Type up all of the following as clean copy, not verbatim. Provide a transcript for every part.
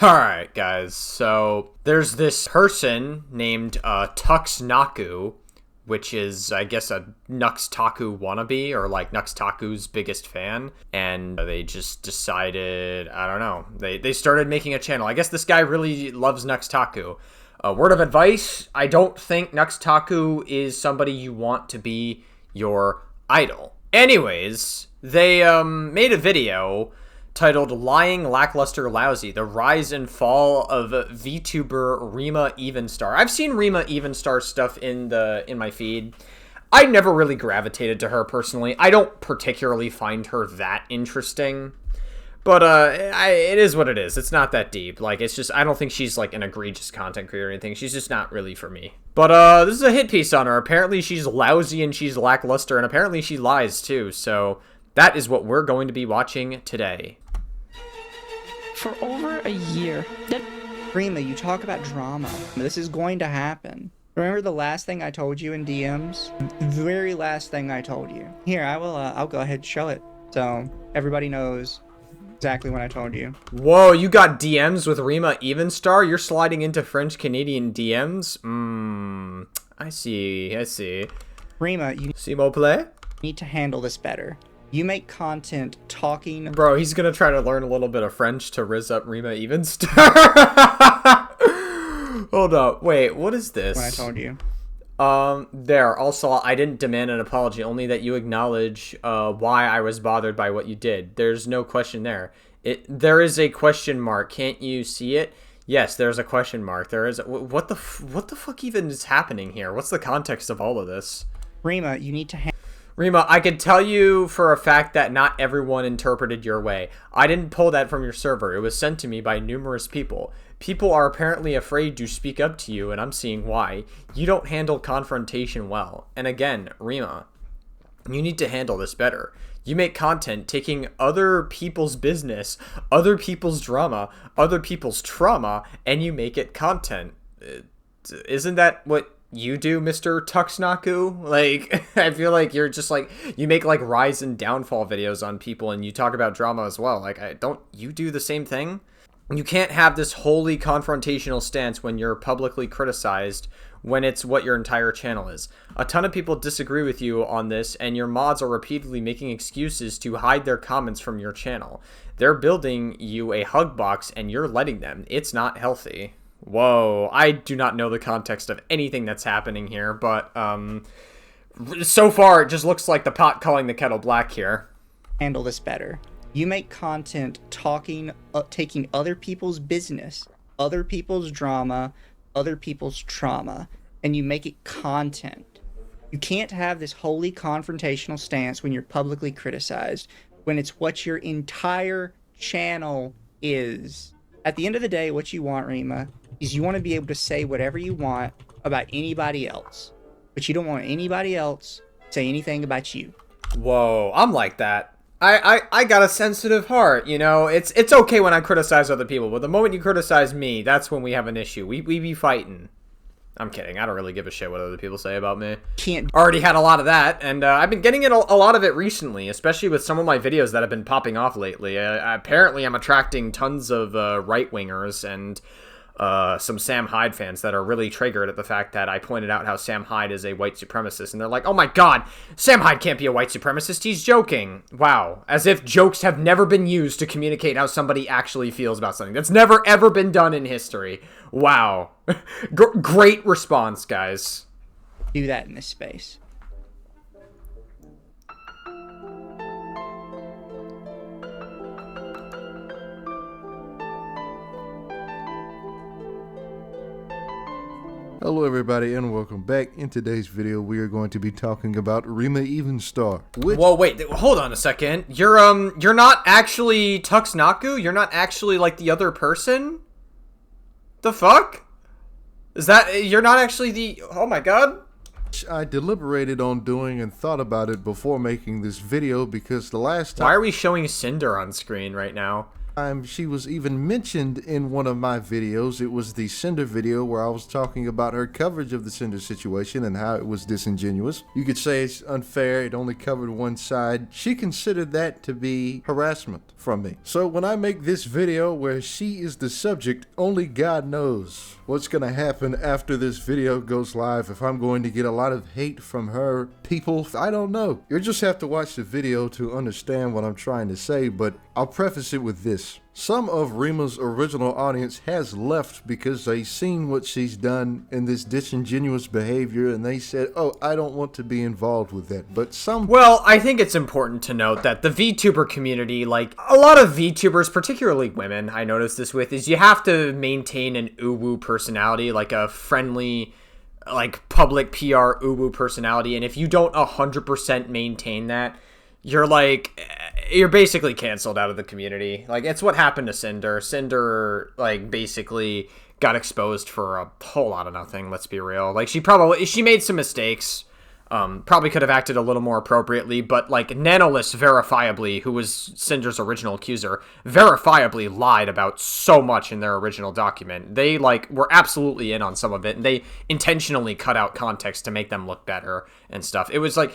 Alright, guys, so there's this person named Nux Taku, which is, I guess, a Nux Taku wannabe, or like Nux Taku's biggest fan, and they just decided, I don't know, they started making a channel. I guess this guy really loves Nux Taku. Word of advice, I don't think Nux Taku is somebody you want to be your idol. Anyways, they made a video titled Lying Lackluster Lousy, the rise and fall of VTuber Rima Evenstar. I've seen Rima Evenstar stuff in my feed. I never really gravitated to her personally. I don't particularly find her that interesting. But it is what it is. It's not that deep. Like, it's just, I don't think she's like an egregious content creator or anything. She's just not really for me. But this is a hit piece on her. Apparently she's lousy and she's lackluster, and apparently she lies too. So that is what we're going to be watching today. For over a year. Rima, you talk about drama. This is going to happen. Remember the last thing I told you in DMs? The very last thing I told you. Here, I'll go ahead and show it. So everybody knows exactly what I told you. Whoa, you got DMs with Rima Evenstar? You're sliding into French-Canadian DMs? I see. Rima, you Simo play? need to handle this better. You make content talking... Bro, he's gonna try to learn a little bit of French to rizz up Rima Evenstar. Hold up. Wait, what is this? When I told you. There. Also, I didn't demand an apology, only that you acknowledge why I was bothered by what you did. There's no question there. There is a question mark. Can't you see it? Yes, there's a question mark. There is... What the fuck even is happening here? What's the context of all of this? Rima, you need to Rima, I can tell you for a fact that not everyone interpreted your way. I didn't pull that from your server. It was sent to me by numerous people. People are apparently afraid to speak up to you, and I'm seeing why. You don't handle confrontation well. And again, Rima, you need to handle this better. You make content taking other people's business, other people's drama, other people's trauma, and you make it content. Isn't that what you do, Mr. Tuxnaku? Like, I feel like you're just like, you make like rise and downfall videos on people and you talk about drama as well. Like, don't you do the same thing? You can't have this wholly confrontational stance when you're publicly criticized when it's what your entire channel is. A ton of people disagree with you on this, and your mods are repeatedly making excuses to hide their comments from your channel. They're building you a hug box and you're letting them. It's not healthy. Whoa, I do not know the context of anything that's happening here, but so far it just looks like the pot calling the kettle black here. handle this better. You make content taking other people's business, other people's drama, other people's trauma, and you make it content. You can't have this wholly confrontational stance when you're publicly criticized, when it's what your entire channel is. At the end of the day, what you want, Rima, is you want to be able to say whatever you want about anybody else, but you don't want anybody else to say anything about you. Whoa, I'm like that. I got a sensitive heart, you know? It's okay when I criticize other people, but the moment you criticize me, that's when we have an issue. We be fighting. I'm kidding. I don't really give a shit what other people say about me. Already had a lot of that, and I've been getting a lot of it recently, especially with some of my videos that have been popping off lately. Apparently, I'm attracting tons of right-wingers and some Sam Hyde fans that are really triggered at the fact that I pointed out how Sam Hyde is a white supremacist, and they're like, oh my god, Sam Hyde can't be a white supremacist, he's joking. Wow, as if jokes have never been used to communicate how somebody actually feels about something. That's never ever been done in history. Wow. Great response, guys. Do that in this space. Hello everybody and welcome back. In today's video we are going to be talking about Rima Evenstar. Whoa, wait, hold on a second. You're not actually Tuxnaku? You're not actually like the other person? The fuck? Is that, you're not actually the, oh my god. I deliberated on doing and thought about it before making this video because the last time— Why are we showing Cinder on screen right now? She was even mentioned in one of my videos. It was the Cinder video where I was talking about her coverage of the Cinder situation and how it was disingenuous. You could say it's unfair, it only covered one side. She considered that to be harassment from me. So when I make this video where she is the subject, only God knows what's going to happen after this video goes live. If I'm going to get a lot of hate from her people, I don't know. You'll just have to watch the video to understand what I'm trying to say, but I'll preface it with this. Some of Rima's original audience has left because they seen what she's done in this disingenuous behavior and they said, oh, I don't want to be involved with that. But some... Well, I think it's important to note that the VTuber community, like a lot of VTubers, particularly women, I noticed this with, is you have to maintain an uwu personality, like a friendly, like public PR uwu personality. And if you don't 100% maintain that, you're basically canceled out of the community. Like, it's what happened to Cinder. Cinder, like, basically got exposed for a whole lot of nothing, let's be real. Like, she made some mistakes. Probably could have acted a little more appropriately, but, like, Nanolist verifiably, who was Cinder's original accuser, verifiably lied about so much in their original document. They, like, were absolutely in on some of it, and they intentionally cut out context to make them look better and stuff. It was, like...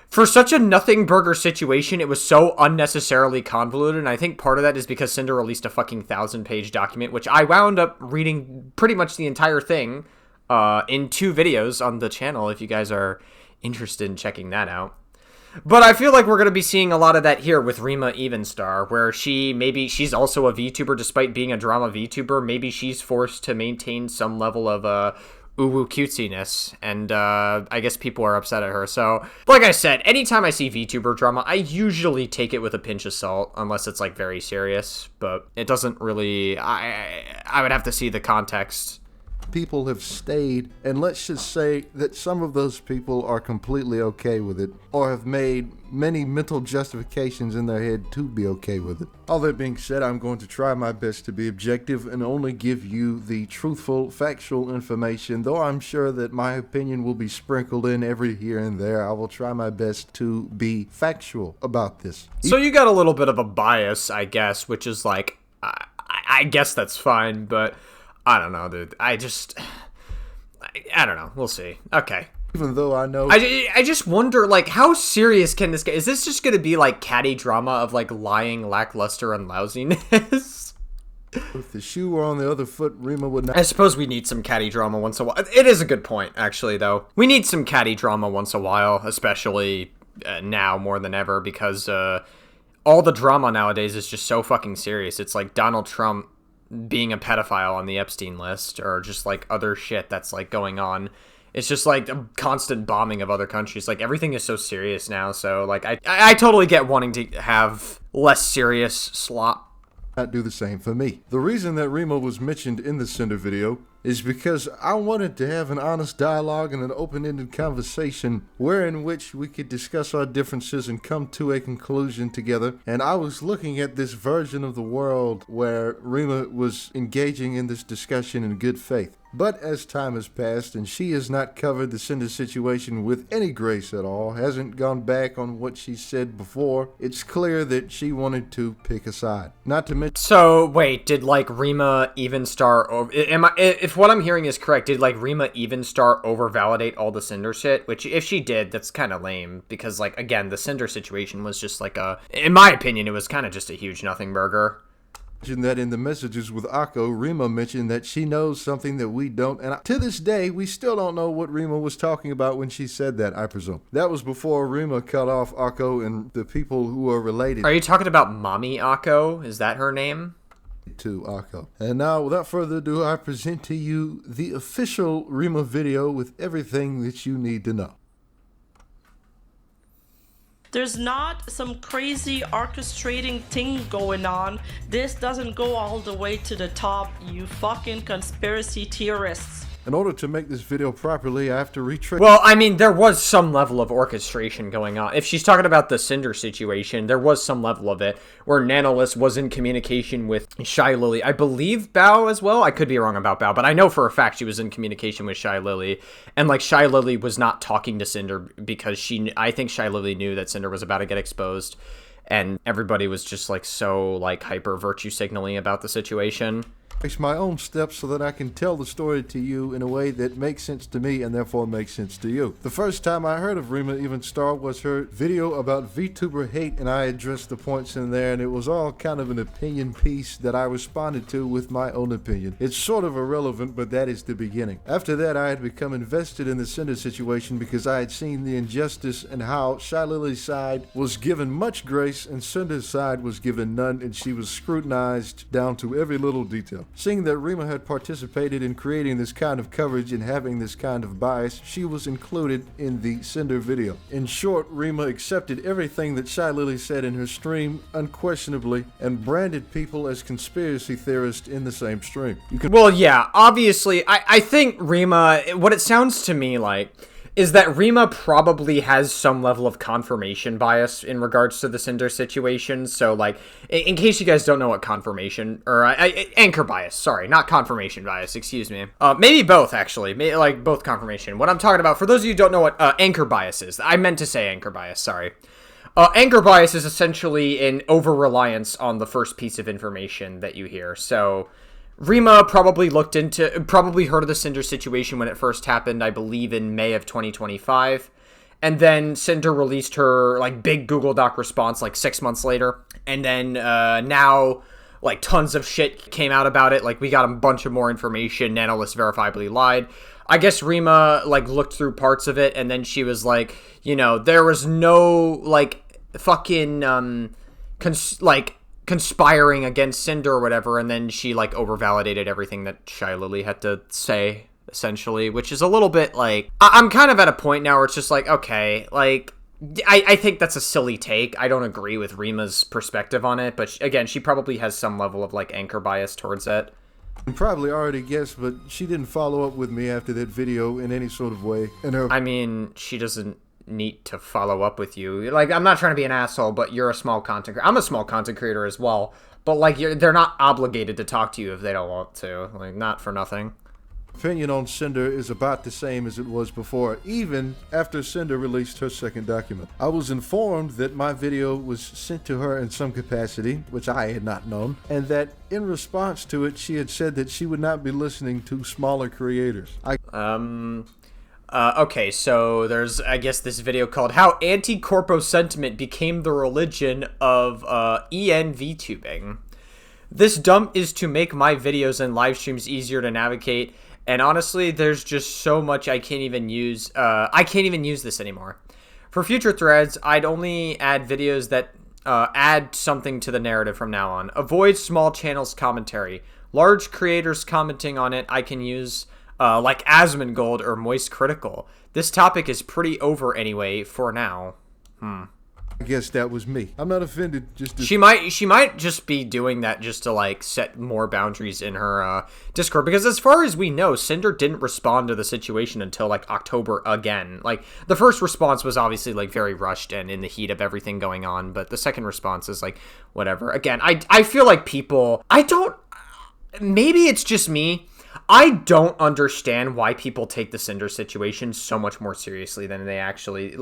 For such a nothing burger situation, it was so unnecessarily convoluted, and I think part of that is because Cinder released a fucking 1,000-page document, which I wound up reading pretty much the entire thing in 2 videos on the channel, if you guys are interested in checking that out. But I feel like we're going to be seeing a lot of that here with Rima Evenstar, where she's also a VTuber despite being a drama VTuber. Maybe she's forced to maintain some level of uwu cutesiness, and I guess people are upset at her. So, like I said, anytime I see VTuber drama, I usually take it with a pinch of salt, unless it's, like, very serious, but it doesn't really... I would have to see the context. People have stayed, and let's just say that some of those people are completely okay with it, or have made many mental justifications in their head to be okay with it. All that being said, I'm going to try my best to be objective and only give you the truthful, factual information, though I'm sure that my opinion will be sprinkled in every here and there. I will try my best to be factual about this. So you got a little bit of a bias, I guess, which is like, I guess that's fine, but... I don't know, dude. I don't know. We'll see. Okay. Even though I know... I just wonder, like, how serious can this get? Is this just going to be, like, catty drama of, like, lying, lackluster, and lousiness? If the shoe were on the other foot, Rima would not... I suppose we need some catty drama once in a while. It is a good point, actually, though. We need some catty drama once in a while, especially now more than ever, because all the drama nowadays is just so fucking serious. It's like Donald Trump being a pedophile on the Epstein list, or just like other shit that's like going on. It's just like a constant bombing of other countries. Like, everything is so serious now, so like I totally get wanting to have less serious slop. Not do the same for me. The reason that Rima was mentioned in the Cinder video is because I wanted to have an honest dialogue and an open-ended conversation wherein which we could discuss our differences and come to a conclusion together. And I was looking at this version of the world where Rima was engaging in this discussion in good faith. But as time has passed and she has not covered the Cinder situation with any grace at all, hasn't gone back on what she said before, it's clear that she wanted to pick a side. Not to mention... So, wait, did, like, Rima Evenstar... If what I'm hearing is correct, did, like, Rima Evenstar over-validate all the Cinder shit? Which, if she did, that's kind of lame. Because, like, again, the Cinder situation was just, like, in my opinion, it was kind of just a huge nothing burger. That in the messages with Akko, Rima mentioned that she knows something that we don't, and to this day, we still don't know what Rima was talking about when she said that, I presume. That was before Rima cut off Akko and the people who are related. Are you talking about Mommy Akko? Is that her name? To Akko. And now, without further ado, I present to you the official Rima video with everything that you need to know. There's not some crazy orchestrating thing going on. This doesn't go all the way to the top, you fucking conspiracy theorists. In order to make this video properly, I have to retrace... Well, I mean, there was some level of orchestration going on. If she's talking about the Cinder situation, there was some level of it where Nanolist was in communication with Shy Lily. I believe Bao as well. I could be wrong about Bao, but I know for a fact she was in communication with Shy Lily. And, like, Shy Lily was not talking to Cinder because I think Shy Lily knew that Cinder was about to get exposed. and everybody was just like so like hyper virtue signaling about the situation. Takes my own steps so that I can tell the story to you in a way that makes sense to me and therefore makes sense to you. The first time I heard of Rima Evenstar was her video about VTuber hate, and I addressed the points in there, and it was all kind of an opinion piece that I responded to with my own opinion. It's sort of irrelevant, but that is the beginning. After that, I had become invested in the Cinder situation because I had seen the injustice and how Shy Lily's side was given much grace and Cinder's side was given none, and she was scrutinized down to every little detail. Seeing that Rima had participated in creating this kind of coverage and having this kind of bias, she was included in the Cinder video. In short, Rima accepted everything that Shy Lily said in her stream unquestionably and branded people as conspiracy theorists in the same stream. Well, yeah, obviously, I think Rima, what it sounds to me like, is that Rima probably has some level of confirmation bias in regards to the Cinder situation. So, like, in case you guys don't know what confirmation, or anchor bias, sorry, not confirmation bias, excuse me. Maybe both, actually, like, both confirmation. What I'm talking about, for those of you who don't know what anchor bias is, I meant to say anchor bias, sorry. Anchor bias is essentially an over-reliance on the first piece of information that you hear. So Rima probably heard of the Cinder situation when it first happened, I believe in May of 2025. And then Cinder released her, like, big Google Doc response, like, 6 months later. And then, now, like, tons of shit came out about it. Like, we got a bunch of more information. Nanolist verifiably lied. I guess Rima, like, looked through parts of it, and then she was like, you know, there was no, like, fucking, conspiring against Cinder or whatever, and then she, like, overvalidated everything that Shy Lily had to say, essentially, which is a little bit, like, I'm kind of at a point now where it's just like, okay, like, I think that's a silly take. I don't agree with Rima's perspective on it, but again, she probably has some level of, like, anchor bias towards it. You probably already guessed, but she didn't follow up with me after that video in any sort of way. I mean, she doesn't need to follow up with you. Like, I'm not trying to be an asshole, but you're a small content creator. I'm a small content creator as well, but, like, they're not obligated to talk to you if they don't want to. Like, not for nothing. Opinion on Cinder is about the same as it was before, even after Cinder released her second document. I was informed that my video was sent to her in some capacity, which I had not known, and that in response to it, she had said that she would not be listening to smaller creators. Okay, so there's, I guess, this video called How Anti-Corpo Sentiment Became the Religion of VTubing. This dump is to make my videos and live streams easier to navigate, and honestly, there's just so much I can't even use. I can't even use this anymore. For future threads, I'd only add videos that add something to the narrative from now on. Avoid small channels commentary. Large creators commenting on it I can use, like Asmongold or Moist Critical. This topic is pretty over anyway for now. I guess that was me. I'm not offended. She might just be doing that just to, like, set more boundaries in her Discord, because as far as we know, Cinder didn't respond to the situation until, like, October again. Like, the first response was obviously, like, very rushed and in the heat of everything going on, but the second response is, like, whatever. Again, I feel like people, maybe it's just me, I don't understand why people take the Cinder situation so much more seriously than it actually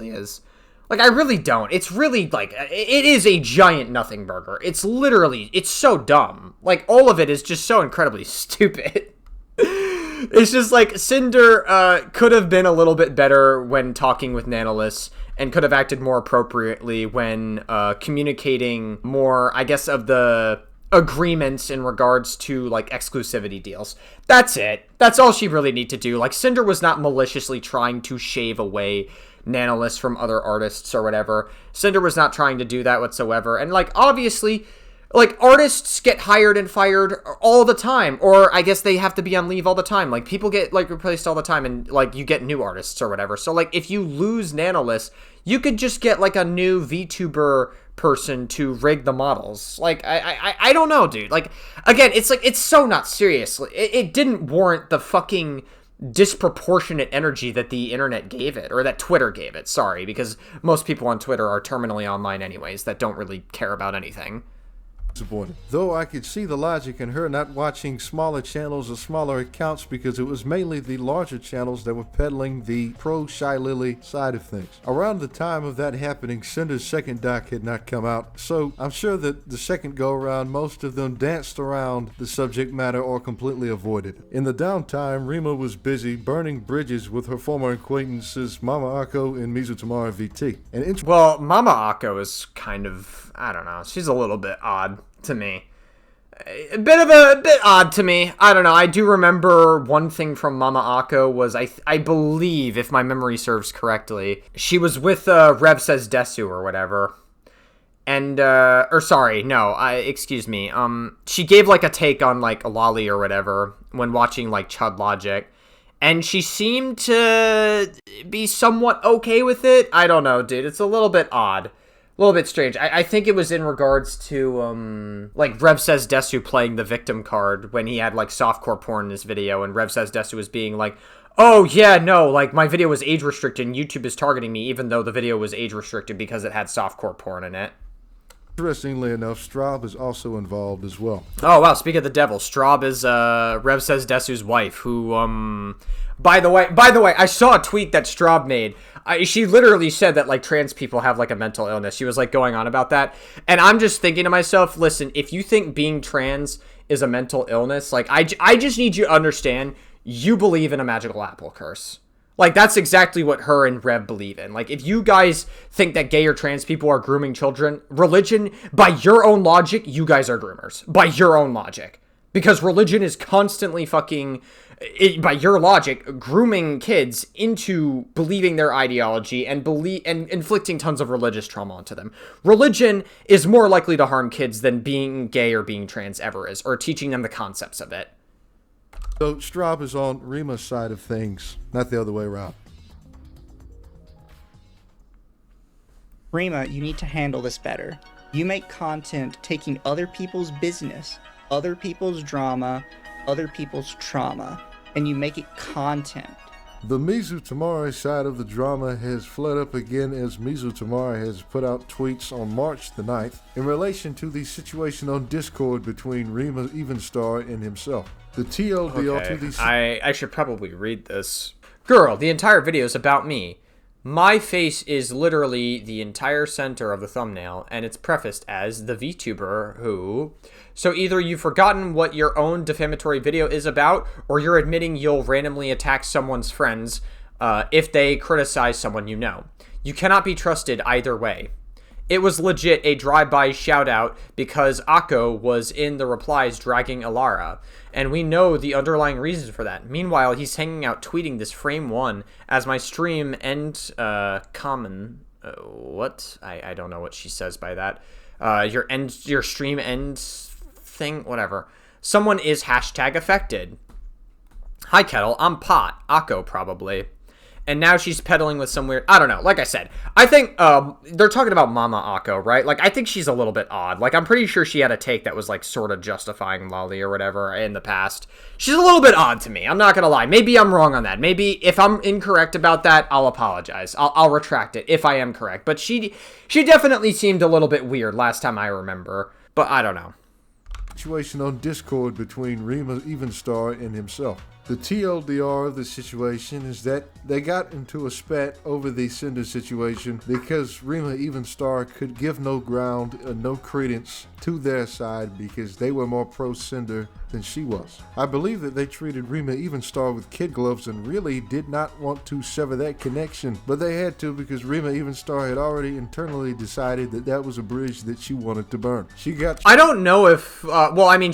is. Like, I really don't. It's really, like, it is a giant nothing burger. It's literally, it's so dumb. Like, all of it is just so incredibly stupid. It's just, like, Cinder could have been a little bit better when talking with Nanolist, and could have acted more appropriately when communicating more, I guess, of the agreements in regards to, like, exclusivity deals. That's it. That's all she really need to do. Like, Cinder was not maliciously trying to shave away Nanolist from other artists or whatever. Cinder was not trying to do that whatsoever. And, like, obviously, like, artists get hired and fired all the time, or I guess they have to be on leave all the time. Like, people get, like, replaced all the time, and, like, you get new artists or whatever. So, like, if you lose Nanolist, you could just get, like, a new VTuber person to rig the models. Like, I don't know, dude. Like, again, it's like, it's so not serious. It didn't warrant the fucking disproportionate energy that the internet gave it, or that Twitter gave it, sorry, because most people on Twitter are terminally online anyways that don't really care about anything. disappointed. Though I could see the logic in her not watching smaller channels or smaller accounts because it was mainly the larger channels that were peddling the pro-Shy Lily side of things. Around the time of that happening, Cinder's second doc had not come out, so I'm sure that the second go-around, most of them danced around the subject matter or completely avoided it. In the downtime, Rima was busy burning bridges with her former acquaintances Mama Ako and Mizutamara VT. Well, Mama Ako is kind of, I don't know, she's a little bit odd to me. A bit odd to me. I don't know. I do remember one thing from Mama Ako was, I believe, if my memory serves correctly, she was with Rev Says Desu or whatever. And, excuse me. She gave, like, a take on, like, a lolly or whatever when watching, like, Chud Logic. And she seemed to be somewhat okay with it. I don't know, dude. It's a little bit odd. A little bit strange. I think it was in regards to, like, Rev Says Desu playing the victim card when he had, like, softcore porn in his video, and Rev Says Desu was being like, oh, yeah, no, like, my video was age-restricted and YouTube is targeting me, even though the video was age-restricted because it had softcore porn in it. Interestingly enough, Straub is also involved as well. Oh, wow, speak of the devil, Straub is, Rev Says Desu's wife, who, By the way, I saw a tweet that Straub made. She literally said that, like, trans people have, like, a mental illness. She was, like, going on about that. And I'm just thinking to myself, listen, if you think being trans is a mental illness, like, I just need you to understand, you believe in a magical apple curse. Like, that's exactly what her and Rev believe in. Like, if you guys think that gay or trans people are grooming children, religion, by your own logic, you guys are groomers. By your own logic. Because religion is constantly fucking, by your logic, grooming kids into believing their ideology and inflicting tons of religious trauma onto them. Religion is more likely to harm kids than being gay or being trans ever is, or teaching them the concepts of it. So Straub is on Rima's side of things, not the other way around. Rima, you need to handle this better. You make content taking other people's business, other people's drama, other people's trauma, and you make it content. The Mizu Tamari side of the drama has flared up again as Mizu Tamari has put out tweets on March the 9th in relation to the situation on Discord between Rima Evenstar and himself. The TLDR to the... I should probably read this. Girl, the entire video is about me. My face is literally the entire center of the thumbnail, and it's prefaced as the VTuber who... So either you've forgotten what your own defamatory video is about, or you're admitting you'll randomly attack someone's friends if they criticize someone you know. You cannot be trusted either way. It was legit a drive-by shout-out because Akko was in the replies dragging Alara, and we know the underlying reasons for that. Meanwhile, he's hanging out tweeting this frame 1 as my stream end common. What? I don't know what she says by that. Your stream end thing? Whatever. Someone is hashtag affected. Hi, Kettle. I'm Pot. Akko, probably. And now she's peddling with some weird... I don't know. Like I said, I think they're talking about Mama Akko, right? Like, I think she's a little bit odd. Like, I'm pretty sure she had a take that was, like, sort of justifying Lolly or whatever in the past. She's a little bit odd to me. I'm not going to lie. Maybe I'm wrong on that. Maybe if I'm incorrect about that, I'll apologize. I'll retract it if I am correct. But she definitely seemed a little bit weird last time I remember. But I don't know. Situation on Discord between Rima Evenstar and himself. The TLDR of the situation is that they got into a spat over the Cinder situation because Rima Evenstar could give no ground and no credence to their side because they were more pro-Cinder than she was. I believe that they treated Rima Evenstar with kid gloves and really did not want to sever that connection, but they had to because Rima Evenstar had already internally decided that that was a bridge that she wanted to burn. I don't know if,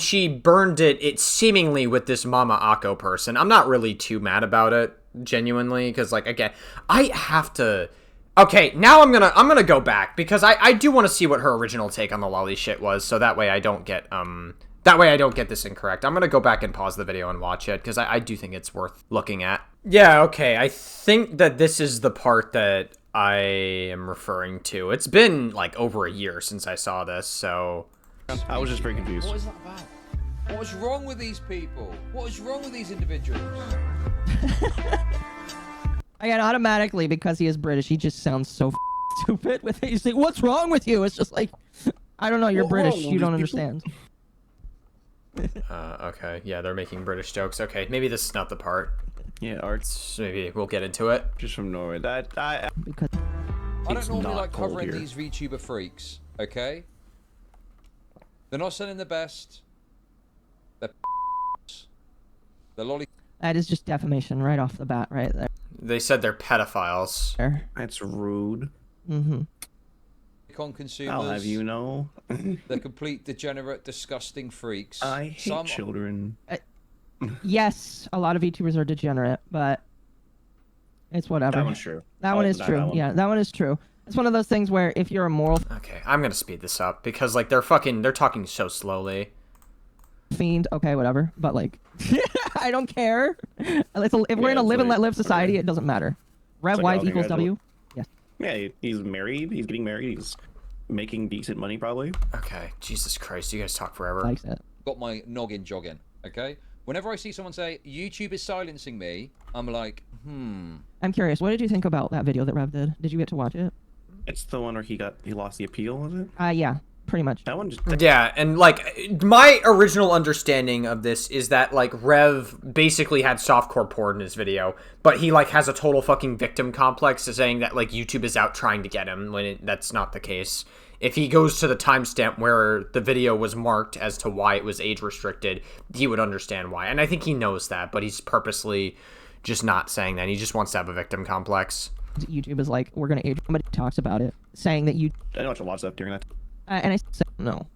she burned it seemingly with this Mama Akko person. I'm not really too mad about it, genuinely, because, like, again, I have to... Okay, now I'm gonna go back, because I do want to see what her original take on the lolly shit was, so that way I don't get, this incorrect. I'm gonna go back and pause the video and watch it, because I do think it's worth looking at. Yeah, okay, I think that this is the part that I am referring to. It's been, like, over a year since I saw this, so... I was just very confused. What is that about? What is wrong with these people? What is wrong with these individuals? Again, automatically, because he is British, he just sounds so stupid with it. He's like, what's wrong with you? It's just like, I don't know. You're What's British. wrong with You don't these people? understand. Okay, yeah, they're making British jokes. Okay, maybe this is not the part. Yeah, arts Maybe we'll get into it. just from Norway. Because I don't It's normally not like cold covering here. these VTuber freaks, okay? They're not selling the best. They're lolly that is just defamation right off the bat, right They said they're pedophiles. there. that's rude. Mm-hmm. con consumers. I'll have you know. They're complete, degenerate, disgusting freaks. I hate Some children. Yes, a lot of VTubers are degenerate, but it's whatever. That one's true. That one I'll is deny true. that one. Yeah, that one is true. It's one of those things where if you're a moral Okay, I'm gonna speed this up because like they're talking so slowly. fiend, okay, whatever. But like, I don't care. If we're in a it's live and like- let live society, it doesn't matter. Rev like, wife okay, equals guys, W. Yes. Yeah, he's married. He's getting married. He's making decent money, probably. Okay, Jesus Christ, you guys talk forever. Likes it. got my noggin jogging, okay? Whenever I see someone say, YouTube is silencing me, I'm like, I'm curious. What did you think about that video that Rev did? Did you get to watch it? It's the one where he lost the appeal, was it? Yeah, pretty much. That one just Yeah, and like my original understanding of this is that like Rev basically had softcore porn in his video, but he like has a total fucking victim complex saying that like YouTube is out trying to get him when that's not the case. If he goes to the timestamp where the video was marked as to why it was age restricted, he would understand why. And I think he knows that, but he's purposely just not saying that. He just wants to have a victim complex. YouTube is like, we're gonna age. Somebody talks about it, saying that you. I watched a lot of stuff during that. And I said no,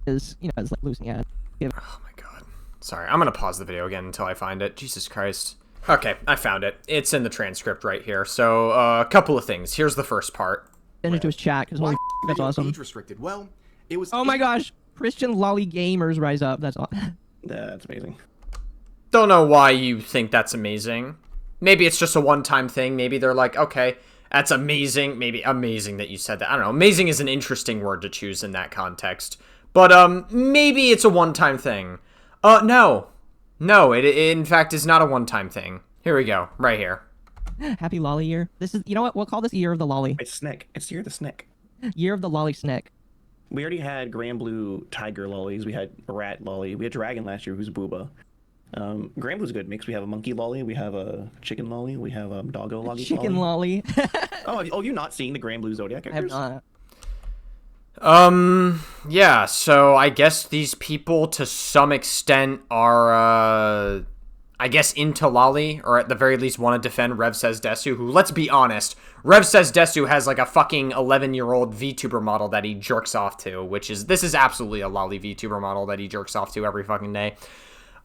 is it's like losing it. Oh my god. Sorry, I'm gonna pause the video again until I find it. Jesus Christ. Okay, I found it. It's in the transcript right here. So, a couple of things. Here's the first part. Send it to his chat because holy that's awesome. Age restricted. Well, it was. Oh my gosh, Christian lolly gamers rise up. That's awesome. That's amazing. Don't know why you think that's amazing. Maybe it's just a one-time thing. Maybe they're like, okay, that's amazing. Maybe amazing that you said that. I don't know. Amazing is an interesting word to choose in that context. But, maybe it's a one-time thing. No. No, it in fact is not a one-time thing. Here we go. Right here. Happy lolly year. This is, you know what? We'll call this year of the lolly. It's Snick. It's Year of the Snick. Year of the lolly snick. We already had Grand Blue Tiger lollies. We had a Rat lolly. We had Dragon last year, who's Booba. Grand Blue's a good mix. We have a Monkey lolly. We have a Chicken lolly. We have a Doggo lolly. Chicken lolly. Oh, you're not seeing the Grand Blue Zodiac I have characters? not. Yeah, so I guess these people to some extent are, I guess into lolly, or at the very least want to defend Rev Says Desu, who, let's be honest, Rev Says Desu has like a fucking 11-year-old VTuber model that he jerks off to, this is absolutely a lolly VTuber model that he jerks off to every fucking day.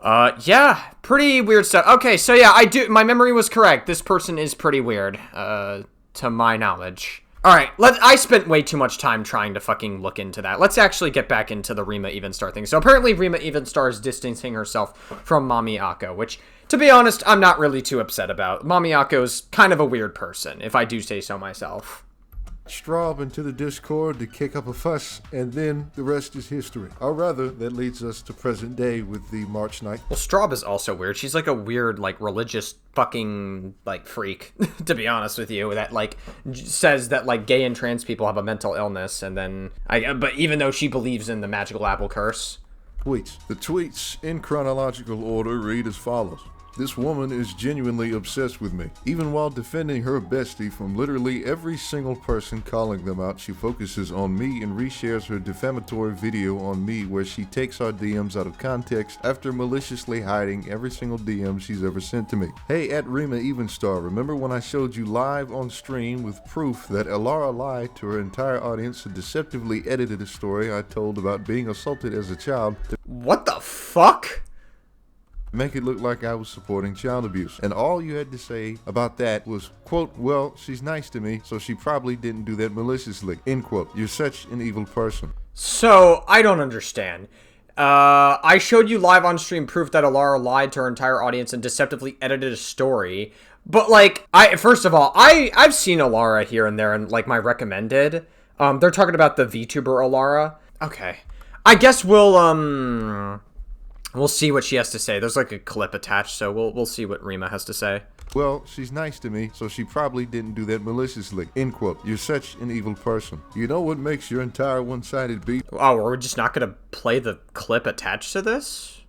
Yeah, pretty weird stuff. Okay, so yeah, my memory was correct. This person is pretty weird, to my knowledge. Alright, I spent way too much time trying to fucking look into that. Let's actually get back into the Rima Evenstar thing. So apparently Rima Evenstar is distancing herself from Mami Akko, which, to be honest, I'm not really too upset about. Mami Akko's kind of a weird person, if I do say so myself. Straub into the Discord to kick up a fuss, and then the rest is history. Or rather, that leads us to present day with the March 9th. Well, Straub is also weird. She's like a weird, like, religious fucking, like, freak, to be honest with you, that, like, says that, like, gay and trans people have a mental illness, and then, but even though she believes in the magical apple curse. Tweets. The tweets, in chronological order, read as follows. This woman is genuinely obsessed with me. Even while defending her bestie from literally every single person calling them out, she focuses on me and reshares her defamatory video on me where she takes our DMs out of context after maliciously hiding every single DM she's ever sent to me. Hey, at Rima Evenstar, remember when I showed you live on stream with proof that Elara lied to her entire audience and deceptively edited a story I told about being assaulted as a child to What the fuck? make it look like I was supporting child abuse. And all you had to say about that was, quote, well, she's nice to me, so she probably didn't do that maliciously, end quote. You're such an evil person. So, I don't understand. I showed you live on stream proof that Elara lied to her entire audience and deceptively edited a story. But, like, first of all, I've seen Elara here and there in, like, my recommended. They're talking about the VTuber Elara. Okay. I guess we'll see what she has to say. There's like a clip attached, so we'll see what Rima has to say. Well, she's nice to me, so she probably didn't do that maliciously. End quote. You're such an evil person. You know what makes your entire one-sided beef Oh, we're just not gonna play the clip attached to this?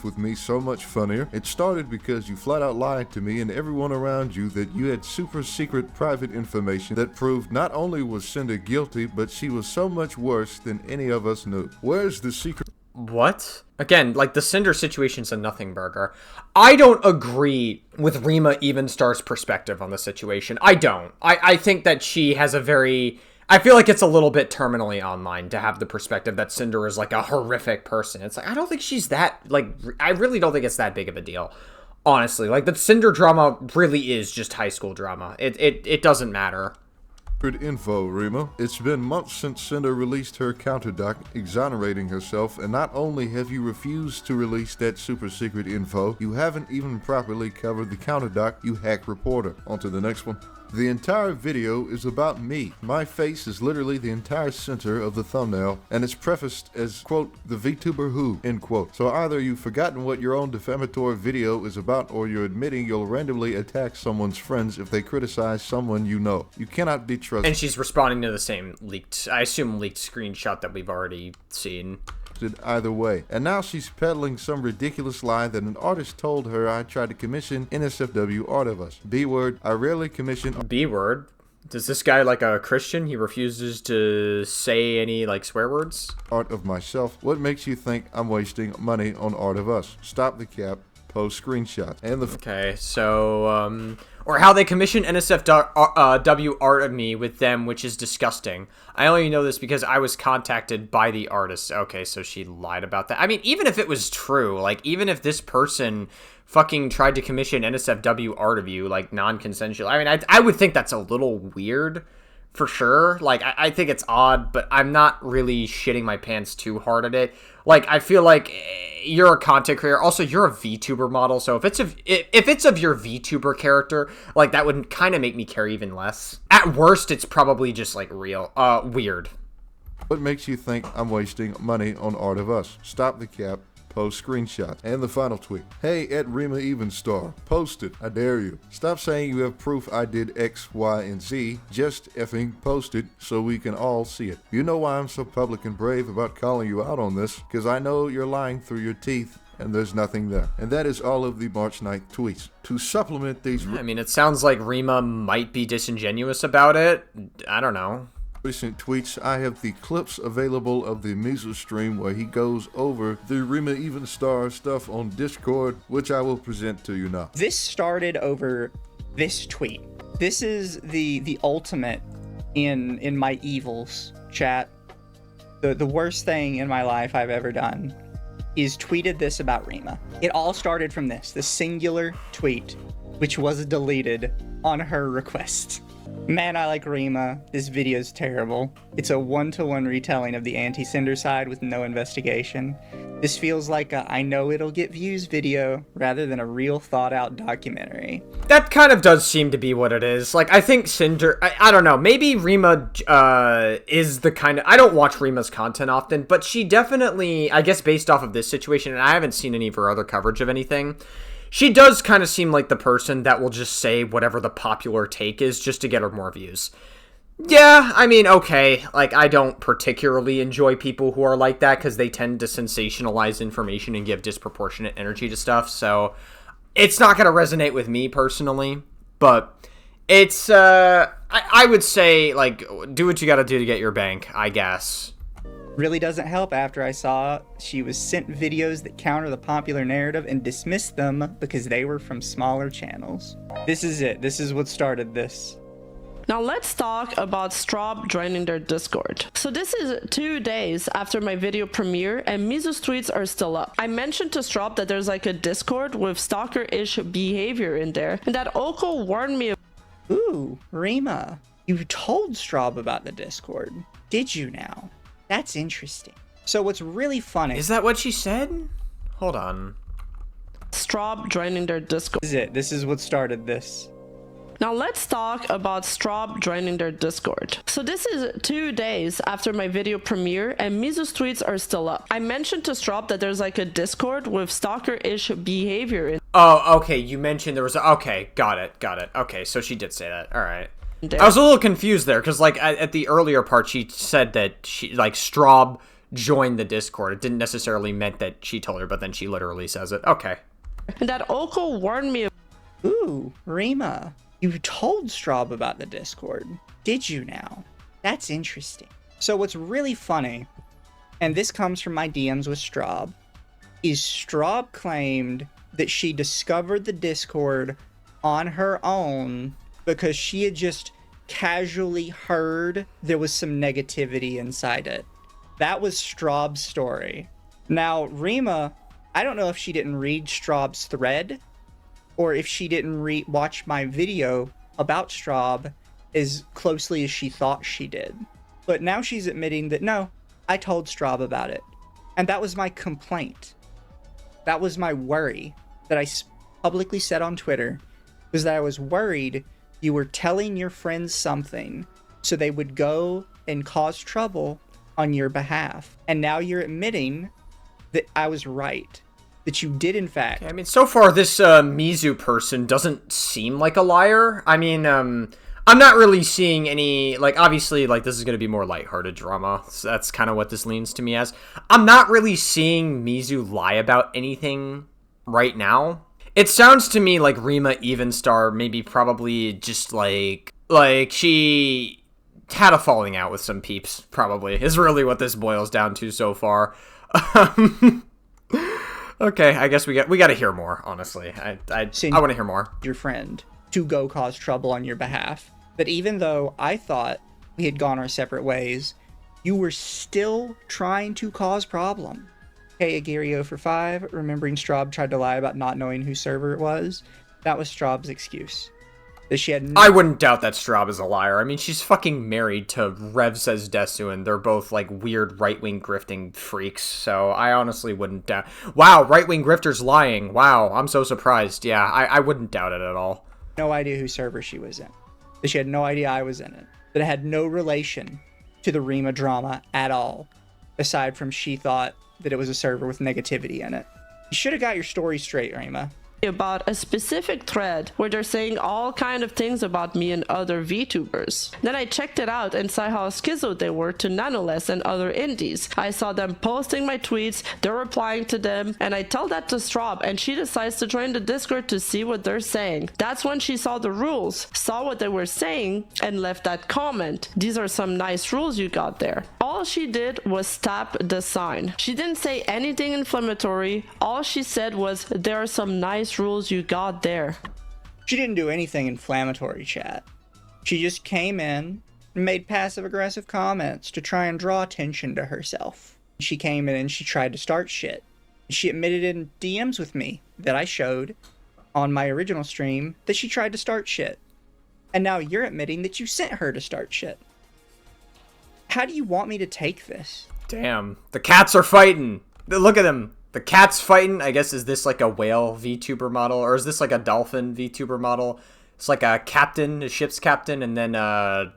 with me so much funnier? It started because you flat out lied to me and everyone around you that you had super secret private information that proved not only was Cinder guilty, but she was so much worse than any of us knew. Where's the secret? What? Again, like, the Cinder situation's a nothing burger. I don't agree with Rima Evenstar's perspective on the situation. I don't. I think that she has a very... I feel like it's a little bit terminally online to have the perspective that Cinder is, like, a horrific person. It's like, I don't think she's that, like, I really don't think it's that big of a deal. Honestly, like, the Cinder drama really is just high school drama. It doesn't matter. Info, Rima. It's been months since Cinder released her counterdoc exonerating herself, and not only have you refused to release that super secret info, you haven't even properly covered the counterdoc, you hack reporter. On to the next one. The entire video is about me. My face is literally the entire center of the thumbnail, and it's prefaced as, quote, the VTuber who, end quote. So either you've forgotten what your own defamatory video is about, or you're admitting you'll randomly attack someone's friends if they criticize someone you know. You cannot be trusted. And she's responding to the same leaked, I assume leaked screenshot that we've already seen. Either way. And now she's peddling some ridiculous lie that an artist told her I tried to commission NSFW art of us. B-word, I rarely commission... B-word? Is this guy like a Christian? He refuses to say any, like, swear words? Art of myself. What makes you think I'm wasting money on art of us? Stop the cap. Post screenshots. And the... Okay, so, or how they commission NSFW art of me with them, which is disgusting. I only know this because I was contacted by the artist. Okay, so she lied about that. I mean, even if it was true, like, even if this person fucking tried to commission NSFW art of you, like, non-consensual, I mean, I would think that's a little weird, for sure. Like, I think it's odd, but I'm not really shitting my pants too hard at it. Like, I feel like you're a content creator. Also, you're a VTuber model, so if it's of your VTuber character, like, that would kind of make me care even less. At worst, it's probably just, like, weird. What makes you think I'm wasting money on art of us? Stop the cap. Post screenshots. And the final tweet. Hey, at Rima Evenstar. Post it. I dare you. Stop saying you have proof I did X, Y, and Z. Just effing post it so we can all see it. You know why I'm so public and brave about calling you out on this? Because I know you're lying through your teeth and there's nothing there. And that is all of the March 9th tweets. To supplement these... I mean, it sounds like Rima might be disingenuous about it. I don't know. Recent tweets, I have the clips available of the Mizu stream where he goes over the Rima Evenstar stuff on Discord, which I will present to you now. This started over this tweet. This is the ultimate in my evils, chat. The worst thing in my life I've ever done is tweeted this about Rima. It all started from this singular tweet, which was deleted on her request. Man, I like Rima. This video is terrible. It's a one-to-one retelling of the anti-Cinder side with no investigation. This feels like a I know it'll get views video rather than a real thought-out documentary. That kind of does seem to be what it is. Like, I think Cinder... I don't know. Maybe Rima is the kind of... I don't watch Rima's content often, but she definitely, I guess based off of this situation, and I haven't seen any of her other coverage of anything, she does kind of seem like the person that will just say whatever the popular take is just to get her more views. Yeah, I mean, okay, like, I don't particularly enjoy people who are like that because they tend to sensationalize information and give disproportionate energy to stuff, so it's not going to resonate with me personally, but it's, I would say, like, do what you got to do to get your bank, I guess. Really doesn't help after I saw she was sent videos that counter the popular narrative and dismissed them because they were from smaller channels. This is it. This is what started this. Now let's talk about Straub joining their Discord. So this is 2 days after my video premiere and Mizu's tweets are still up. I mentioned to Straub that there's like a Discord with stalker-ish behavior in there and that Oko warned me. Ooh, Rima, you told Straub about the Discord. Did you now? That's interesting. So what's really funny... Is that what she said? Hold on. Straub joining their Discord. This is it. This is what started this. Now let's talk about Straub joining their Discord. So this is 2 days after my video premiere and Mizu's tweets are still up. I mentioned to Straub that there's like a Discord with stalker-ish behavior in Oh, okay, you mentioned there was... Okay, got it. Okay, so she did say that. All right. there. I was a little confused there, because, like, at the earlier part, she said that she, like, Straub joined the Discord. It didn't necessarily mean that she told her, but then she literally says it. Okay. And that Oko warned me. Ooh, Rima, you told Straub about the Discord. Did you now? That's interesting. So what's really funny, and this comes from my DMs with Straub, is Straub claimed that she discovered the Discord on her own because she had just casually heard there was some negativity inside it. That was Straub's story. Now, Rima, I don't know if she didn't read Straub's thread or if she didn't watch my video about Straub as closely as she thought she did. But now she's admitting that, no, I told Straub about it. And that was my complaint. That was my worry that I publicly said on Twitter, was that I was worried you were telling your friends something so they would go and cause trouble on your behalf. And now you're admitting that I was right. That you did, in fact. I mean, so far, this Mizu person doesn't seem like a liar. I mean, I'm not really seeing any, like, obviously, like, this is going to be more lighthearted drama. So that's kind of what this leans to me as. I'm not really seeing Mizu lie about anything right now. It sounds to me like Rima Evenstar maybe probably just, like, she had a falling out with some peeps, probably, is really what this boils down to so far. Okay, I guess we got to hear more, honestly. I want to hear more. Your friend to go cause trouble on your behalf. That even though I thought we had gone our separate ways, you were still trying to cause problem. Hey, Agirio for 5, remembering Straub tried to lie about not knowing whose server it was. That was Straub's excuse. That she had I wouldn't doubt that Straub is a liar. I mean, she's fucking married to Rev Says Desu, and they're both, like, weird right-wing grifting freaks, so I honestly wouldn't doubt... Wow, right-wing grifters lying. Wow, I'm so surprised. Yeah, I wouldn't doubt it at all. No idea whose server she was in. That she had no idea I was in it. That it had no relation to the Rima drama at all, aside from she thought that it was a server with negativity in it. You should have got your story straight, Rima. About a specific thread where they're saying all kind of things about me and other VTubers. Then I checked it out and saw how schizo they were to Nanoless and other indies. I saw them posting my tweets, they're replying to them, and I tell that to Straub and she decides to join the Discord to see what they're saying. That's when she saw the rules, saw what they were saying, and left that comment. These are some nice rules you got there. All she did was tap the sign. She didn't say anything inflammatory. All she said was, there are some nice rules you got there. She didn't do anything inflammatory, chat. She just came in and made passive-aggressive comments to try and draw attention to herself. She came in and she tried to start shit. She admitted in DMs with me that I showed on my original stream that she tried to start shit. And now you're admitting that you sent her to start shit. How do you want me to take this? Damn, the cats are fighting. Look at them. The cat's fighting. I guess, is this like a whale VTuber model? Or is this like a dolphin VTuber model? It's like a captain, a ship's captain, and then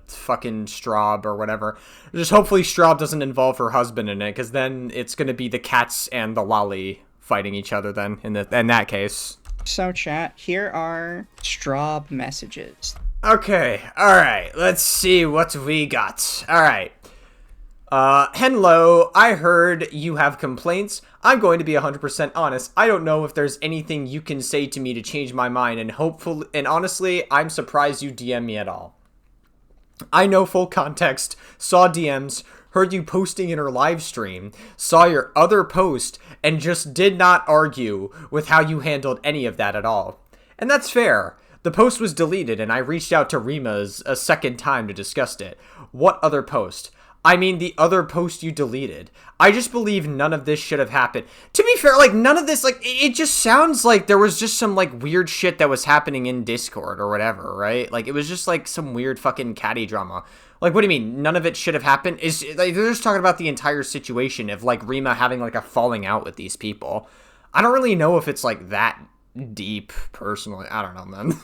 fucking Straub or whatever. Just hopefully Straub doesn't involve her husband in it, because then it's going to be the cats and the lolly fighting each other then, in that case. So chat, here are Straub messages. Okay, alright, let's see what we got. Alright. Hello, I heard you have complaints. I'm going to be 100% honest. I don't know if there's anything you can say to me to change my mind, and honestly, I'm surprised you DM me at all. I know full context, saw DMs, heard you posting in her live stream, saw your other post, and just did not argue with how you handled any of that at all. And that's fair. The post was deleted, and I reached out to Rima's a second time to discuss it. What other post? I mean, the other post you deleted. I just believe none of this should have happened. To be fair, like, none of this, like, it just sounds like there was just some, like, weird shit that was happening in Discord or whatever, right? Like, it was just, like, some weird fucking catty drama. Like, what do you mean? None of it should have happened? Like, they're just talking about the entire situation of, like, Rima having, like, a falling out with these people. I don't really know if it's, like, that deep, personally. I don't know, man.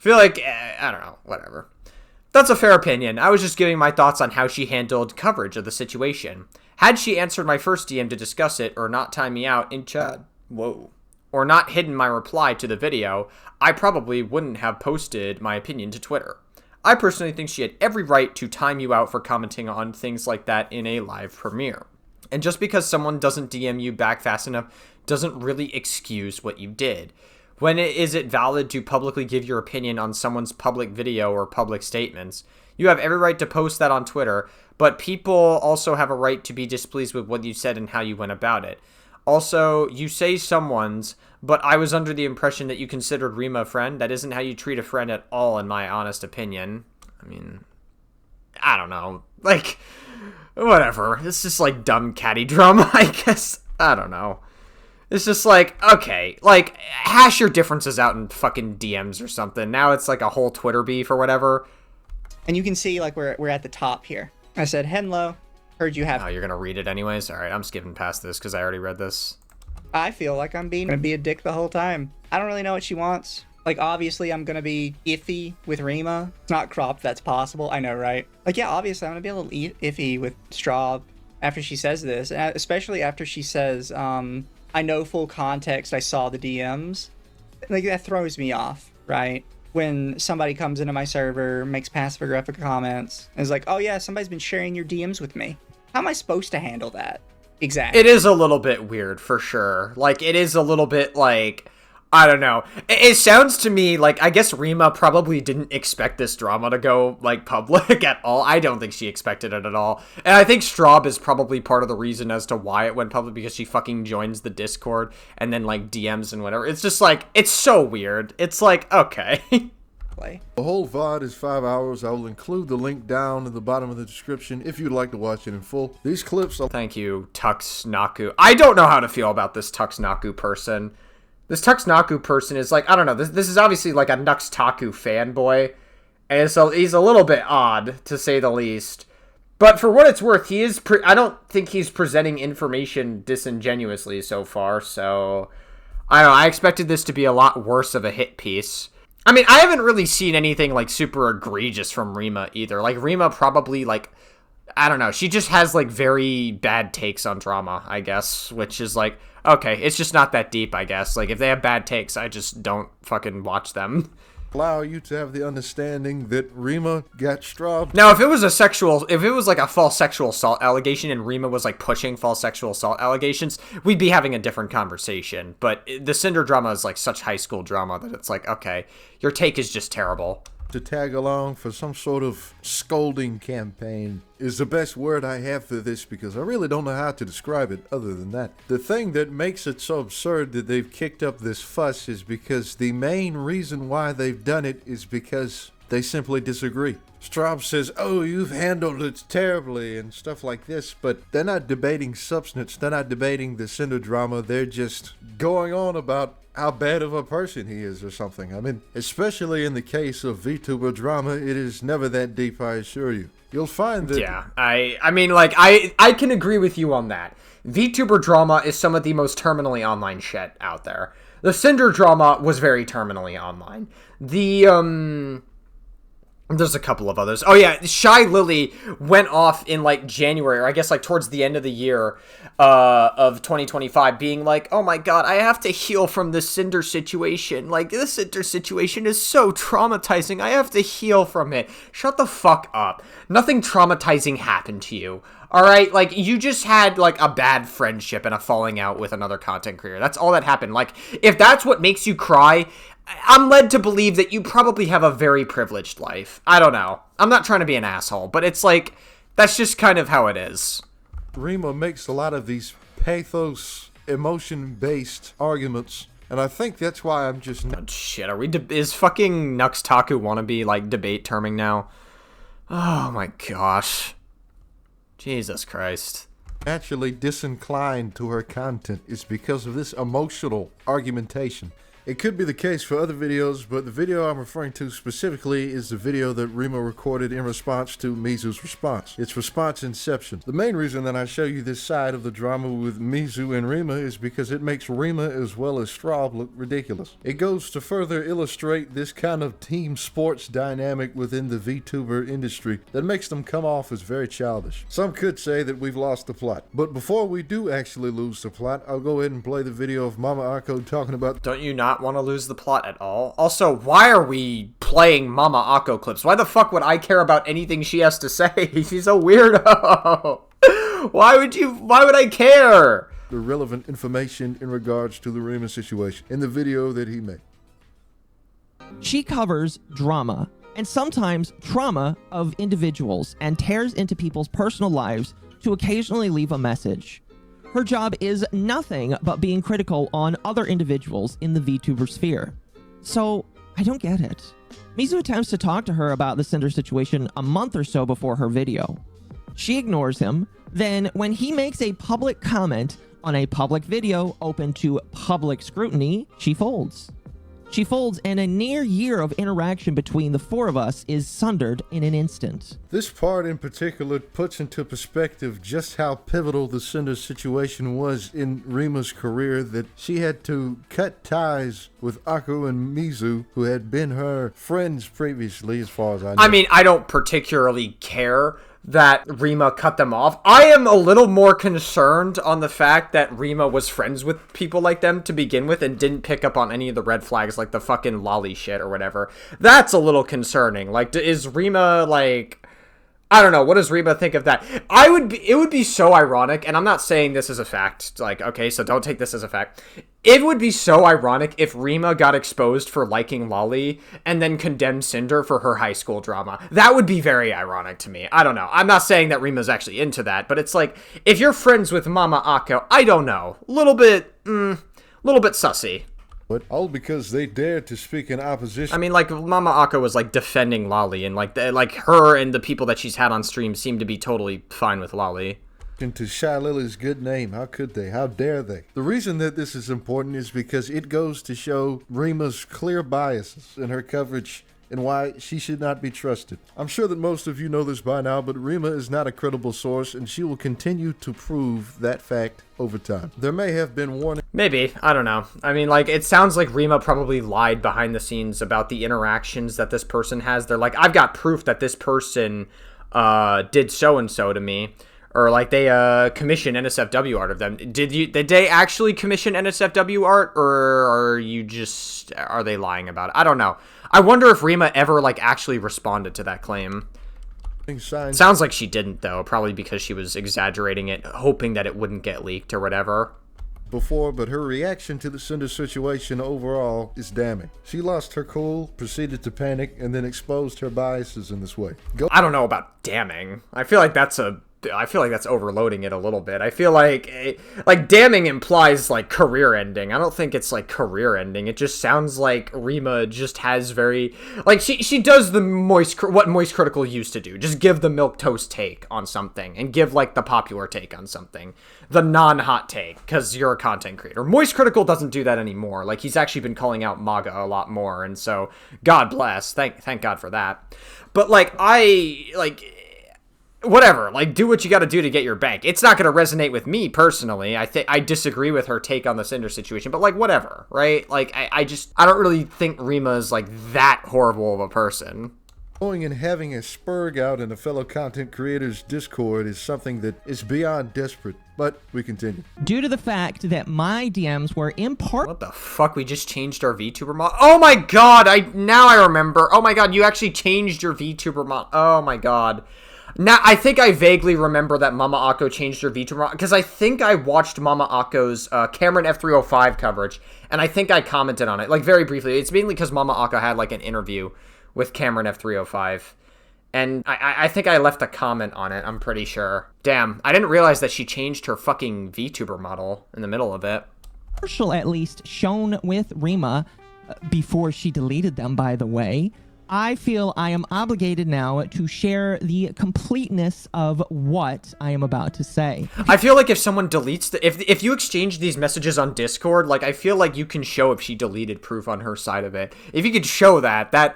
feel like, I don't know, whatever. That's a fair opinion. I was just giving my thoughts on how she handled coverage of the situation. Had she answered my first DM to discuss it or not time me out in chat, or not hidden my reply to the video, I probably wouldn't have posted my opinion to Twitter. I personally think she had every right to time you out for commenting on things like that in a live premiere. And just because someone doesn't DM you back fast enough doesn't really excuse what you did. When is it valid to publicly give your opinion on someone's public video or public statements? You have every right to post that on Twitter, but people also have a right to be displeased with what you said and how you went about it. Also, you say someone's, but I was under the impression that you considered Rima a friend. That isn't how you treat a friend at all, in my honest opinion. I mean, I don't know. Like, whatever. It's just like dumb catty drama, I guess. I don't know. It's just like, okay, like, hash your differences out in fucking DMs or something. Now it's like a whole Twitter beef or whatever. And you can see, like, we're at the top here. I said, Henlo, heard you have... Oh, you're gonna read it anyways? Alright, I'm skipping past this because I already read this. I feel like I'm gonna be a dick the whole time. I don't really know what she wants. Like, obviously, I'm gonna be iffy with Rima. It's not cropped, that's possible. I know, right? Like, yeah, obviously, I'm gonna be a little iffy with Straub after she says this. Especially after she says, I know full context, I saw the DMs. Like, that throws me off, right? When somebody comes into my server, makes passive-aggressive comments, and is like, oh yeah, somebody's been sharing your DMs with me. How am I supposed to handle that? Exactly. It is a little bit weird, for sure. Like, it is a little bit, like, I don't know. It sounds to me like, I guess Rima probably didn't expect this drama to go, like, public at all. I don't think she expected it at all. And I think Straub is probably part of the reason as to why it went public, because she fucking joins the Discord and then, like, DMs and whatever. It's just, like, it's so weird. It's like, okay. The whole VOD is 5 hours. I will include the link down in the bottom of the description if you'd like to watch it in full. These clips are... Thank you, Tux Naku. I don't know how to feel about this Tux Naku person. This Tux Naku person is like, I don't know, this is obviously like a Nux Taku fanboy, and so he's a little bit odd, to say the least. But for what it's worth, he is, I don't think he's presenting information disingenuously so far, so... I don't know, I expected this to be a lot worse of a hit piece. I mean, I haven't really seen anything, like, super egregious from Rima either. Like, Rima probably, like, I don't know, she just has, like, very bad takes on drama, I guess, which is, like, okay, it's just not that deep, I guess. Like, if they have bad takes, I just don't fucking watch them. Allow you to have the understanding that Rima got Straub. Now, if it was like a false sexual assault allegation and Rima was like pushing false sexual assault allegations, we'd be having a different conversation. But the Cinder drama is like such high school drama that it's like, okay, your take is just terrible. To tag along for some sort of scolding campaign is the best word I have for this, because I really don't know how to describe it other than that. The thing that makes it so absurd that they've kicked up this fuss is because the main reason why they've done it is because they simply disagree. Straub says, oh, you've handled it terribly and stuff like this, but they're not debating substance. They're not debating the Cinder drama. They're just going on about how bad of a person he is or something. I mean, especially in the case of VTuber drama, it is never that deep, I assure you. You'll find that... Yeah, I mean, like, I can agree with you on that. VTuber drama is some of the most terminally online shit out there. The Cinder drama was very terminally online. There's a couple of others. Oh yeah, Shy Lily went off in like January, or I guess like towards the end of the year of 2025, being like, oh my god, I have to heal from the Cinder situation. Like, this Cinder situation is so traumatizing. I have to heal from it. Shut the fuck up. Nothing traumatizing happened to you. Alright, like, you just had, like, a bad friendship and a falling out with another content creator. That's all that happened. Like, if that's what makes you cry, I'm led to believe that you probably have a very privileged life. I don't know. I'm not trying to be an asshole, but it's like, that's just kind of how it is. Rima makes a lot of these pathos, emotion-based arguments, and I think that's why I'm just... Oh, shit, are we... is fucking Nux Taku wannabe, like, debate terming now? Oh my gosh. Jesus Christ. Naturally disinclined to her content is because of this emotional argumentation. It could be the case for other videos, but the video I'm referring to specifically is the video that Rima recorded in response to Mizu's response. It's response inception. The main reason that I show you this side of the drama with Mizu and Rima is because it makes Rima as well as Straub look ridiculous. It goes to further illustrate this kind of team sports dynamic within the VTuber industry that makes them come off as very childish. Some could say that we've lost the plot, but before we do actually lose the plot, I'll go ahead and play the video of Mama Akko talking about— Don't you not want to lose the plot at all? Also, why are we playing Mama Akko clips? Why the fuck would I care about anything she has to say? She's a weirdo. Why would I care? the relevant information in regards to the Rima situation in the video that he made. She covers drama and sometimes trauma of individuals and tears into people's personal lives to occasionally leave a message. Her job is nothing but being critical on other individuals in the VTuber sphere. So, I don't get it. Mizu attempts to talk to her about the Cinder situation a month or so before her video. She ignores him, then when he makes a public comment on a public video open to public scrutiny, she folds. She folds, and a near year of interaction between the four of us is sundered in an instant. This part in particular puts into perspective just how pivotal the Cinder situation was in Rima's career, that she had to cut ties with Akko and Mizu, who had been her friends previously, as far as I know. I mean, I don't particularly care that Rima cut them off. I am a little more concerned on the fact that Rima was friends with people like them to begin with and didn't pick up on any of the red flags, like the fucking lolly shit or whatever. That's a little concerning. Like, is Rima, like... I don't know. What does Rima think of that? It would be so ironic, and I'm not saying this as a fact. Like, okay, so don't take this as a fact. It would be so ironic if Rima got exposed for liking Lolly and then condemned Cinder for her high school drama. That would be very ironic to me. I don't know. I'm not saying that Rima's actually into that, but it's like, if you're friends with Mama Akko, I don't know. Little bit sussy. But all because they dared to speak in opposition. I mean, like, Mama Akko was, like, defending Lolly, and, like, her and the people that she's had on stream seem to be totally fine with Lolly. To Shy Lily's good name. How could they? How dare they? The reason that this is important is because it goes to show Rima's clear biases in her coverage and why she should not be trusted. I'm sure that most of you know this by now, but Rima is not a credible source, and she will continue to prove that fact over time. There may have been warning. Maybe. I don't know. I mean, like, it sounds like Rima probably lied behind the scenes about the interactions that this person has. They're like, I've got proof that this person did so-and-so to me. Or, like, they commissioned NSFW art of them. Did they actually commission NSFW art? Or are they lying about it? I don't know. I wonder if Rima ever, like, actually responded to that claim. Signs. Sounds like she didn't, though. Probably because she was exaggerating it, hoping that it wouldn't get leaked or whatever. Before, but her reaction to the Cinder situation overall is damning. She lost her cool, proceeded to panic, and then exposed her biases in this way. I don't know about damning. I feel like that's overloading it a little bit. I feel like damning implies like career ending. I don't think it's like career ending. It just sounds like Rima just has very like she does the what Moist Critical used to do. Just give the milquetoast take on something and give like the popular take on something, the non-hot take, because you're a content creator. Moist Critical doesn't do that anymore. Like, he's actually been calling out MAGA a lot more, and so God bless. Thank God for that. But whatever, like, do what you gotta do to get your bank. It's not gonna resonate with me personally. I disagree with her take on the Cinder situation, but like, whatever, right? Like, I don't really think Rima's like that horrible of a person. Going and having a spurg out in a fellow content creators Discord is something that is beyond desperate, but we continue. Due to the fact that my DMs were in part... What the fuck? We just changed our VTuber mod? Oh my god, now I remember. Oh my god, you actually changed your VTuber mod. Oh my god. Now, I think I vaguely remember that Mama Akko changed her VTuber, because I think I watched Mama Akko's Cameron F305 coverage, and I think I commented on it, like, very briefly. It's mainly because Mama Akko had, like, an interview with Cameron F305, and I think I left a comment on it, I'm pretty sure. Damn, I didn't realize that she changed her fucking VTuber model in the middle of it. Partial, at least, shown with Rima, before she deleted them, by the way, I feel I am obligated now to share the completeness of what I am about to say. I feel like if someone deletes if you exchange these messages on Discord, like, I feel like you can show if she deleted proof on her side of it. If you could show that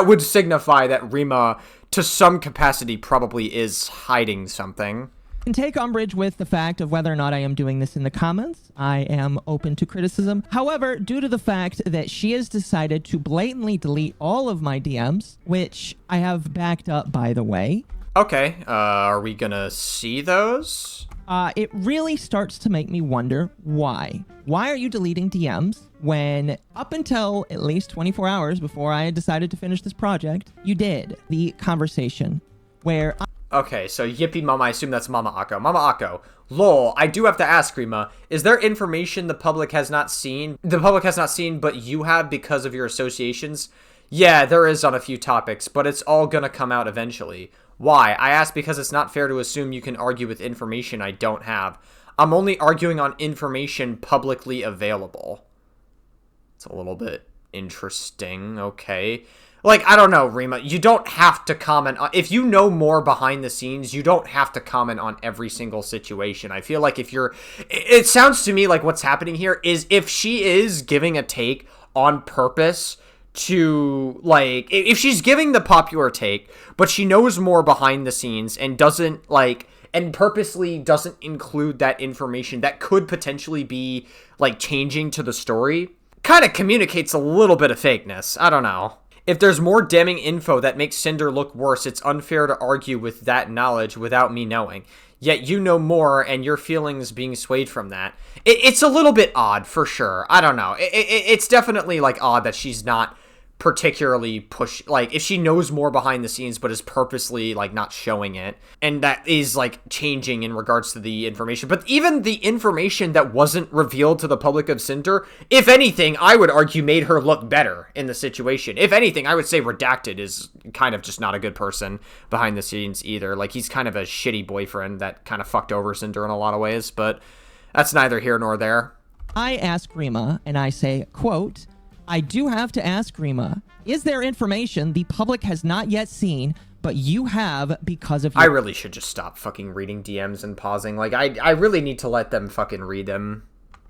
would signify that Rima, to some capacity, probably is hiding something. Can take umbrage with the fact of whether or not I am doing this in the comments. I am open to criticism. However, due to the fact that she has decided to blatantly delete all of my DMs, which I have backed up, by the way. Okay, are we gonna see those? It really starts to make me wonder why. Why are you deleting DMs when up until at least 24 hours before I had decided to finish this project, you did the conversation where Okay, so Yippee Mama, I assume that's Mama Akko. Mama Akko, lol, I do have to ask, Rima, is there information the public has not seen? The public has not seen, but you have because of your associations? Yeah, there is on a few topics, but it's all gonna come out eventually. Why? I ask because it's not fair to assume you can argue with information I don't have. I'm only arguing on information publicly available. It's a little bit interesting, okay. Like, I don't know, Rima, you don't have to comment on, if you know more behind the scenes, you don't have to comment on every single situation. I feel like it sounds to me like what's happening here is if she is giving a take on purpose to, like, if she's giving the popular take, but she knows more behind the scenes and doesn't, like, and purposely doesn't include that information that could potentially be, like, changing to the story, kind of communicates a little bit of fakeness. I don't know. If there's more damning info that makes Cinder look worse, it's unfair to argue with that knowledge without me knowing. Yet you know more, and your feelings being swayed from that. It's a little bit odd, for sure. I don't know. It's definitely, like, odd that she's not particularly like, if she knows more behind the scenes but is purposely, like, not showing it, and that is, like, changing in regards to the information. But even the information that wasn't revealed to the public of Cinder, if anything, I would argue made her look better in the situation. If anything, I would say Redacted is kind of just not a good person behind the scenes either. Like, he's kind of a shitty boyfriend that kind of fucked over Cinder in a lot of ways, but that's neither here nor there. I ask Rima, and I say, quote, I do have to ask Rima, is there information the public has not yet seen, but you have because of your— I really should just stop fucking reading DMs and pausing. Like, I really need to let them fucking read them.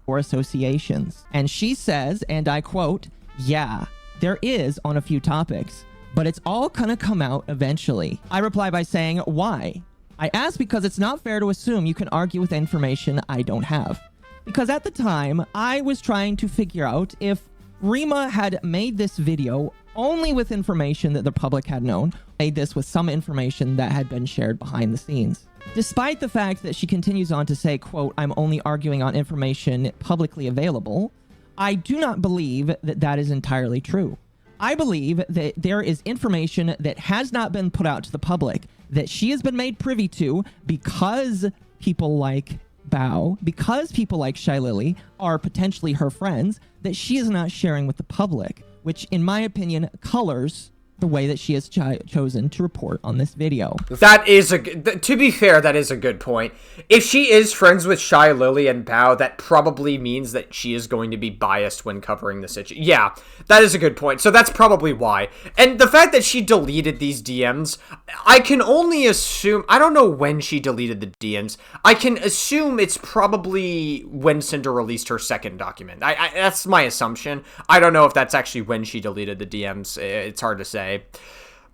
or associations. And she says, and I quote, yeah, there is on a few topics, but it's all gonna come out eventually. I reply by saying, why? I ask because it's not fair to assume you can argue with information I don't have. Because at the time, I was trying to figure out if Rima had made this video only with information that the public had known, made this with some information that had been shared behind the scenes. Despite the fact that she continues on to say, quote, I'm only arguing on information publicly available, I do not believe that that is entirely true. I believe that there is information that has not been put out to the public that she has been made privy to because people like Bao, because people like Shy Lily are potentially her friends, that she is not sharing with the public, which in my opinion colors the way that she has chosen to report on this video. That is to be fair, that is a good point. If she is friends with Shy Lily and Bao, that probably means that she is going to be biased when covering the situation. Yeah, that is a good point. So that's probably why. And the fact that she deleted these DMs, I can only assume, I don't know when she deleted the DMs. I can assume it's probably when Cinder released her second document. That's my assumption. I don't know if that's actually when she deleted the DMs. It's hard to say.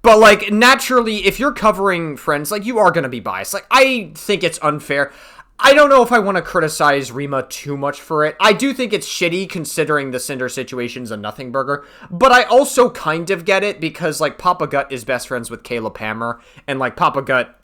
But, like, naturally, if you're covering friends, like, you are going to be biased. Like, I think it's unfair. I don't know if I want to criticize Rima too much for it. I do think it's shitty considering the Cinder situation's a nothing burger. But I also kind of get it because, like, Papa Gut is best friends with Caleb Hammer. And, like, Papa Gut,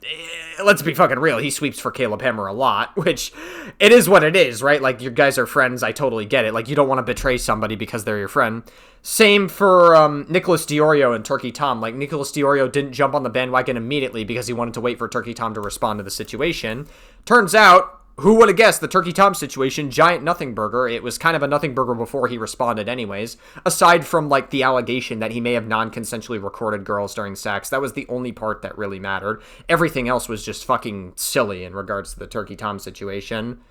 let's be fucking real, he sweeps for Caleb Hammer a lot. Which, it is what it is, right? Like, you guys are friends, I totally get it. Like, you don't want to betray somebody because they're your friend. Same for Nicholas Diorio and Turkey Tom. Like, Nicholas Diorio didn't jump on the bandwagon immediately because he wanted to wait for Turkey Tom to respond to the situation. Turns out, who would have guessed the Turkey Tom situation, giant nothing burger. It was kind of a nothing burger before he responded anyways. Aside from, like, the allegation that he may have non-consensually recorded girls during sex. That was the only part that really mattered. Everything else was just fucking silly in regards to the Turkey Tom situation.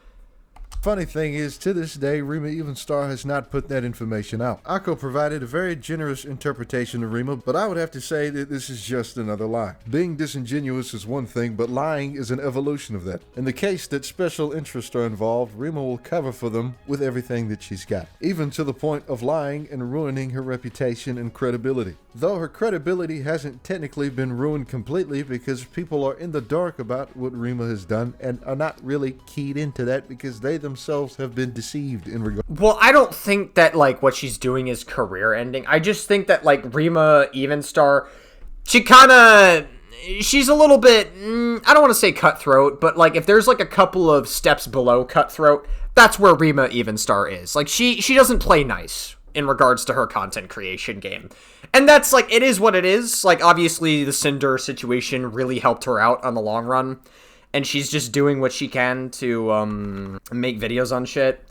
Funny thing is, to this day, Rima Evenstar has not put that information out. Akko provided a very generous interpretation of Rima, but I would have to say that this is just another lie. Being disingenuous is one thing, but lying is an evolution of that. In the case that special interests are involved, Rima will cover for them with everything that she's got, even to the point of lying and ruining her reputation and credibility. Though her credibility hasn't technically been ruined completely because people are in the dark about what Rima has done and are not really keyed into that because they themselves have been deceived in regard. Well, I don't think that, like, what she's doing is career ending. I just think that, like, Rima Evenstar, she's a little bit, I don't want to say cutthroat, but, like, if there's, like, a couple of steps below cutthroat, that's where Rima Evenstar is. Like, she doesn't play nice in regards to her content creation game. And that's, like, it is what it is. Like, obviously, the Cinder situation really helped her out on the long run. And she's just doing what she can to make videos on shit.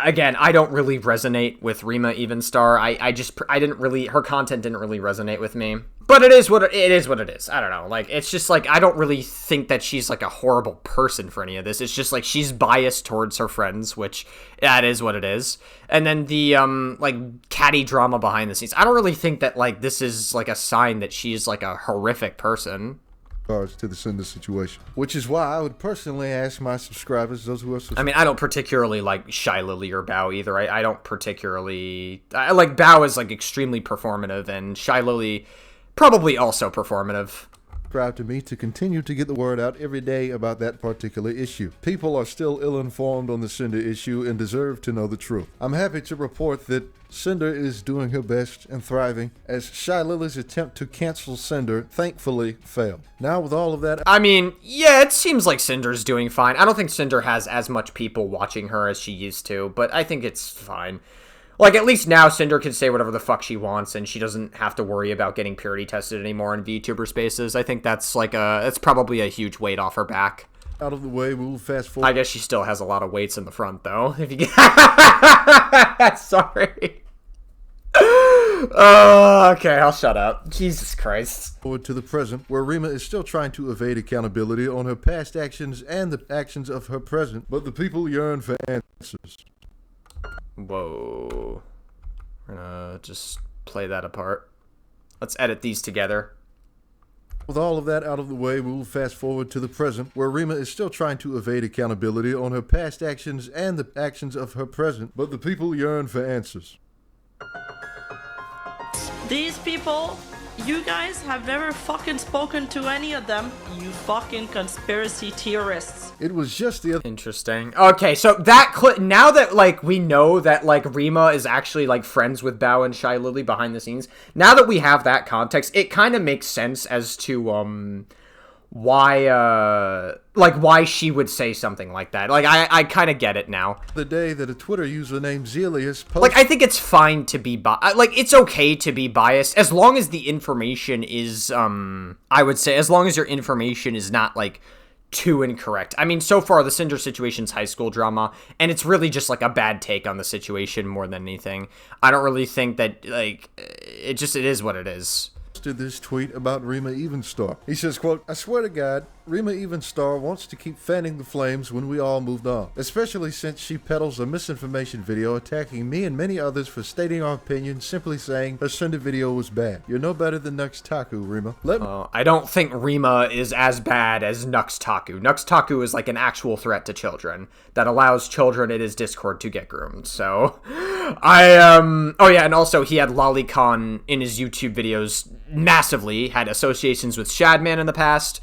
Again, I don't really resonate with Rima Evenstar. I didn't really, her content didn't really resonate with me. But it is what it is. I don't know. Like, it's just like, I don't really think that she's like a horrible person for any of this. It's just like she's biased towards her friends, which that is what it is. And then the like catty drama behind the scenes. I don't really think that like this is like a sign that she's like a horrific person. To the Cinder situation, which is why I would personally ask my subscribers, those who are I mean, I don't particularly like Shy Lily or Bao either. I don't particularly, I like Bao is like extremely performative, and Shy Lily probably also performative. Subscribe to me to continue to get the word out every day about that particular issue. People are still ill-informed on the Cinder issue and deserve to know the truth. I'm happy to report that Cinder is doing her best and thriving, as Shy Lily's attempt to cancel Cinder thankfully failed. Now with all of that, I mean, yeah, it seems like Cinder's doing fine. I don't think Cinder has as much people watching her as she used to, but I think it's fine. Like, at least now Cinder can say whatever the fuck she wants, and she doesn't have to worry about getting purity tested anymore in VTuber spaces. I think that's like that's probably a huge weight off her back. Out of the way, we'll fast forward. I guess she still has a lot of weights in the front, though. If you get sorry. Okay, I'll shut up. Jesus Christ. Forward to the present, where Rima is still trying to evade accountability on her past actions and the actions of her present, but the people yearn for answers. Whoa. We're gonna just play that apart. Let's edit these together. With all of that out of the way, we will fast forward to the present, where Rima is still trying to evade accountability on her past actions and the actions of her present, but the people yearn for answers. These people, you guys have never fucking spoken to any of them, you fucking conspiracy theorists. It was just the other. Interesting. Okay, so that now that like we know that like Rima is actually like friends with Bao and Shy Lily behind the scenes, now that we have that context, it kind of makes sense as to why she would say something like that. Like I kind of get it now. The day that a Twitter user named Zelius posted, like, I think it's fine to be like, it's okay to be biased as long as the information is I would say as long as your information is not like too incorrect. I mean, so far the Cinder situation's high school drama, and it's really just like a bad take on the situation more than anything. I don't really think that like it is what it is. This tweet about Rima Evenstar. He says, quote, "I swear to God, Rima Evenstar wants to keep fanning the flames when we all moved on, especially since she peddles a misinformation video attacking me and many others for stating our opinion, simply saying her Cinder video was bad. You're no better than Nux Taku, Rima." I don't think Rima is as bad as Nux Taku. Nux Taku is like an actual threat to children that allows children in his Discord to get groomed. So, oh yeah, and also he had Lolicon in his YouTube videos massively, had associations with Shadman in the past.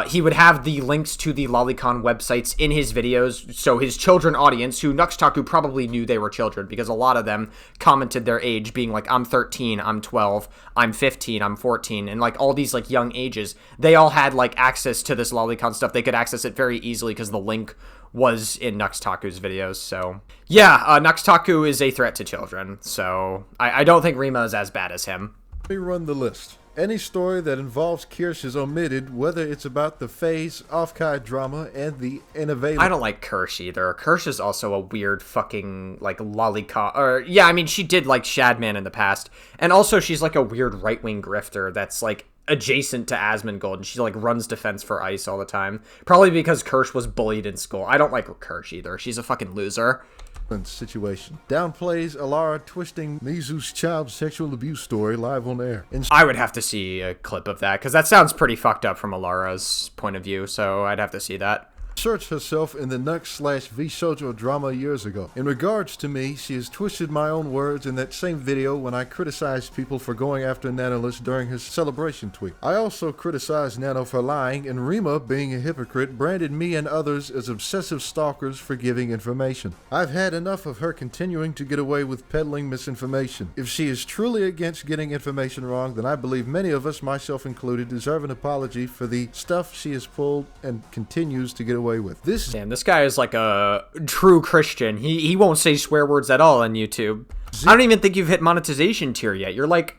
He would have the links to the Lolicon websites in his videos, so his children audience, who Nux Taku probably knew they were children, because a lot of them commented their age, being like, I'm 13, I'm 12, I'm 15, I'm 14, and like all these like young ages, they all had like access to this Lolicon stuff. They could access it very easily because the link was in Nux Taku's videos. So yeah, Nux Taku is a threat to children, so I don't think Rima is as bad as him. Let me run the list. Any story that involves Kirsch is omitted, whether it's about the Phase, Offkai drama, and the innovative. I don't like Kirsch either. Kirsch is also a weird fucking, like, lolicon. Or, yeah, I mean, she did like Shadman in the past. And also, she's like a weird right-wing grifter that's, like, adjacent to Asmongold, and she like runs defense for Ice all the time. Probably because Kirsch was bullied in school. I don't like Kirsch either. She's a fucking loser. Situation. Downplays Alara twisting Mizu's child sexual abuse story live on air. I would have to see a clip of that, because that sounds pretty fucked up from Alara's point of view, so I'd have to see that. Searched herself in the Nux/V-Shoujo drama years ago. In regards to me, she has twisted my own words in that same video when I criticized people for going after Nanolist during his celebration tweet. I also criticized Nano for lying, and Rima, being a hypocrite, branded me and others as obsessive stalkers for giving information. I've had enough of her continuing to get away with peddling misinformation. If she is truly against getting information wrong, then I believe many of us, myself included, deserve an apology for the stuff she has pulled and continues to get away with. This guy is like a true Christian. He won't say swear words at all on YouTube. I don't even think you've hit monetization tier yet. You're like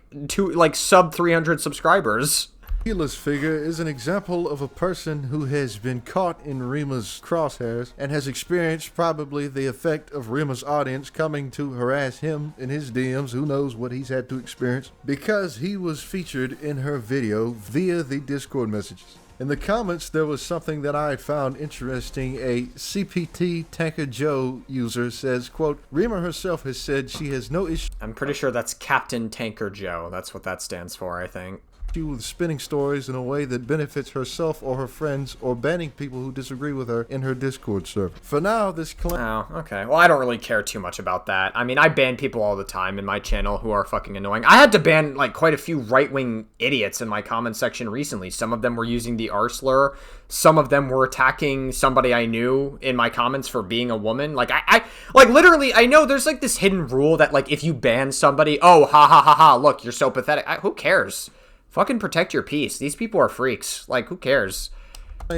sub 300 subscribers. Hila's figure is an example of a person who has been caught in Rima's crosshairs and has experienced probably the effect of Rima's audience coming to harass him in his DMs. Who knows what he's had to experience, because he was featured in her video via the Discord messages. In the comments, there was something that I found interesting. A CPT Tanker Joe user says, quote, Rima herself has said she has no issue. I'm pretty sure that's Captain Tanker Joe. That's what that stands for, I think. With spinning stories in a way that benefits herself or her friends, or banning people who disagree with her in her Discord server. For now, this claim... Oh, okay. Well, I don't really care too much about that. I mean, I ban people all the time in my channel who are fucking annoying. I had to ban, like, quite a few right-wing idiots in my comment section recently. Some of them were using the R slur. Some of them were attacking somebody I knew in my comments for being a woman. Like, like, literally, I know there's, like, this hidden rule that, like, if you ban somebody, oh, ha, ha, ha, ha, look, you're so pathetic. Who cares? Fucking protect your peace. These people are freaks. Like, who cares?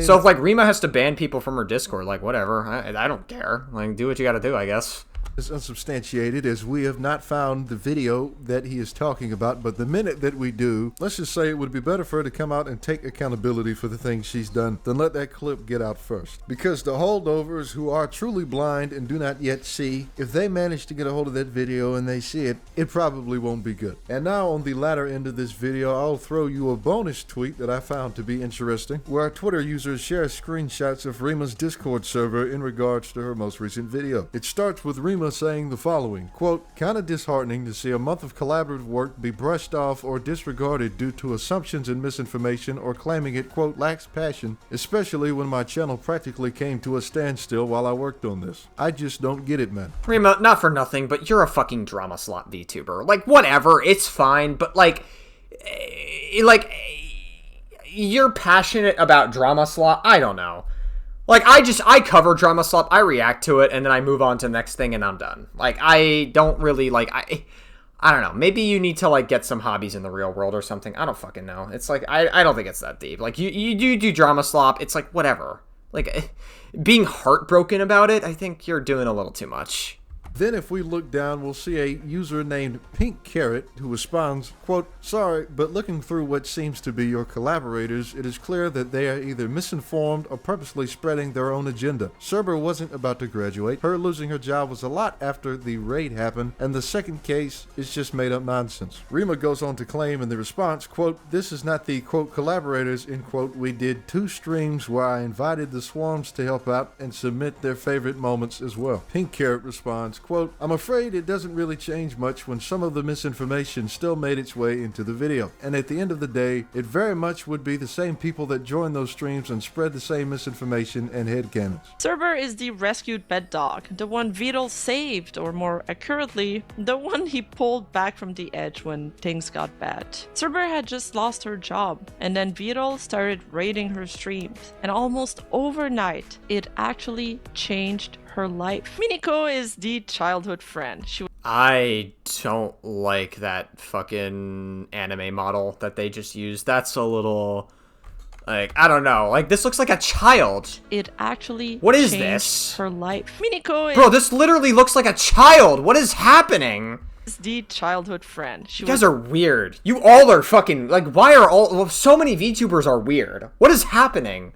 So if, like, Rima has to ban people from her Discord, like, whatever. I don't care. Like, do what you gotta do, I guess. Is unsubstantiated, as we have not found the video that he is talking about, but the minute that we do, let's just say it would be better for her to come out and take accountability for the things she's done than let that clip get out first. Because the holdovers who are truly blind and do not yet see, if they manage to get a hold of that video and they see it, it probably won't be good. And now on the latter end of this video, I'll throw you a bonus tweet that I found to be interesting, where our Twitter users share screenshots of Rima's Discord server in regards to her most recent video. It starts with Rima saying the following, quote, kinda disheartening to see a month of collaborative work be brushed off or disregarded due to assumptions and misinformation, or claiming it, quote, lacks passion, especially when my channel practically came to a standstill while I worked on this. I just don't get it, man. Rima, not for nothing, but you're a fucking drama slot VTuber. Like, whatever, it's fine, but like, you're passionate about drama slot? I don't know. Like, I cover drama slop, I react to it, and then I move on to the next thing, and I'm done. Like, I don't really, like, I don't know. Maybe you need to, like, get some hobbies in the real world or something. I don't fucking know. It's like, I don't think it's that deep. Like, you do drama slop, it's like, whatever. Like, being heartbroken about it, I think you're doing a little too much. Then if we look down, we'll see a user named Pink Carrot who responds, quote, sorry, but looking through what seems to be your collaborators, it is clear that they are either misinformed or purposely spreading their own agenda. Cerber wasn't about to graduate. Her losing her job was a lot after the raid happened, and the second case is just made up nonsense. Rima goes on to claim in the response, quote, this is not the, quote, collaborators, end quote. We did 2 streams where I invited the swarms to help out and submit their favorite moments as well. Pink Carrot responds, quote, I'm afraid it doesn't really change much when some of the misinformation still made its way into the video. And at the end of the day, it very much would be the same people that join those streams and spread the same misinformation and headcanons. Cerber is the rescued pet dog, the one Vidal saved, or more accurately, the one he pulled back from the edge when things got bad. Cerber had just lost her job, and then Vidal started raiding her streams, and almost overnight, it actually changed her life. Miniko is the childhood friend. I don't like that fucking anime model that they just used. That's a little, like, I don't know. Like, this looks like a child. It actually What is changed this? her life. Miniko is... Bro, this literally looks like a child. What is happening? The childhood friend. You guys are weird. You all are fucking, like, why are all, so many VTubers are weird. What is happening?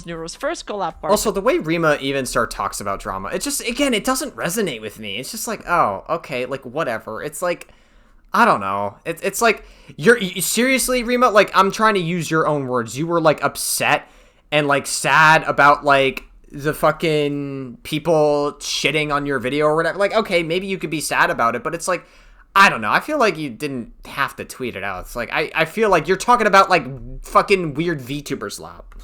Neuro's first collab partner. Also, the way Rima Evenstar talks about drama, it just, again, it doesn't resonate with me. It's just like, oh, okay, like, whatever. It's like, I don't know. It's like, seriously, Rima, like, I'm trying to use your own words. You were, like, upset and, like, sad about, like, the fucking people shitting on your video or whatever. Like, okay, maybe you could be sad about it, but it's like, I don't know. I feel like you didn't have to tweet it out. It's like, I feel like you're talking about, like, fucking weird VTuber slop.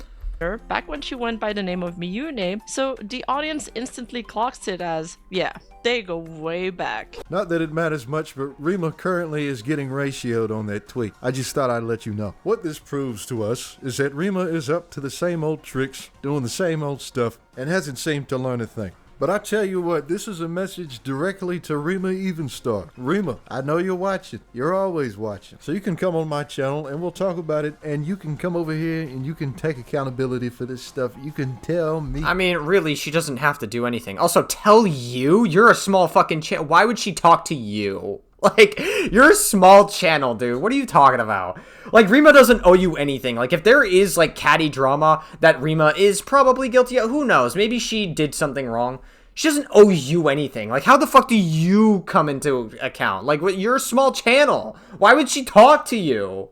Back when she went by the name of Miyune, so the audience instantly clocks it as, yeah, they go way back. Not that it matters much, but Rima currently is getting ratioed on that tweet. I just thought I'd let you know. What this proves to us is that Rima is up to the same old tricks, doing the same old stuff, and hasn't seemed to learn a thing. But I tell you what, this is a message directly to Rima Evenstar. Rima, I know you're watching. You're always watching. So you can come on my channel and we'll talk about it, and you can come over here and you can take accountability for this stuff. You can tell me. I mean, really, she doesn't have to do anything. Also, tell you? You're a small fucking channel. Why would she talk to you? Like, you're a small channel, dude. What are you talking about? Like, Rima doesn't owe you anything. Like, if there is, like, catty drama that Rima is probably guilty of, who knows? Maybe she did something wrong. She doesn't owe you anything. Like, how the fuck do you come into account? Like, you're a small channel. Why would she talk to you?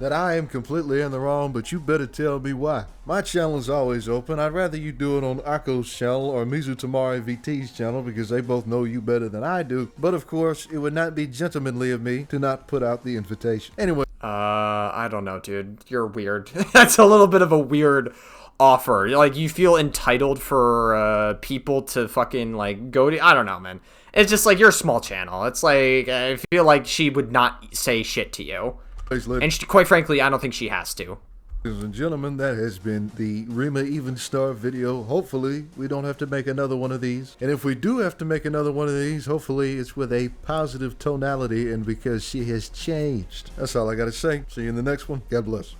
That I am completely in the wrong, but you better tell me why. My channel is always open. I'd rather you do it on Akko's channel or Mizu Tamari VT's channel because they both know you better than I do. But of course, it would not be gentlemanly of me to not put out the invitation. Anyway. I don't know, dude. You're weird. That's a little bit of a weird offer. Like, you feel entitled for people to fucking, like, go to... I don't know, man. It's just like, you're a small channel. It's like, I feel like she would not say shit to you. And she, quite frankly, I don't think she has to. Ladies and gentlemen, that has been the Rima Evenstar video. Hopefully, we don't have to make another one of these. And if we do have to make another one of these, hopefully it's with a positive tonality and because she has changed. That's all I gotta say. See you in the next one. God bless.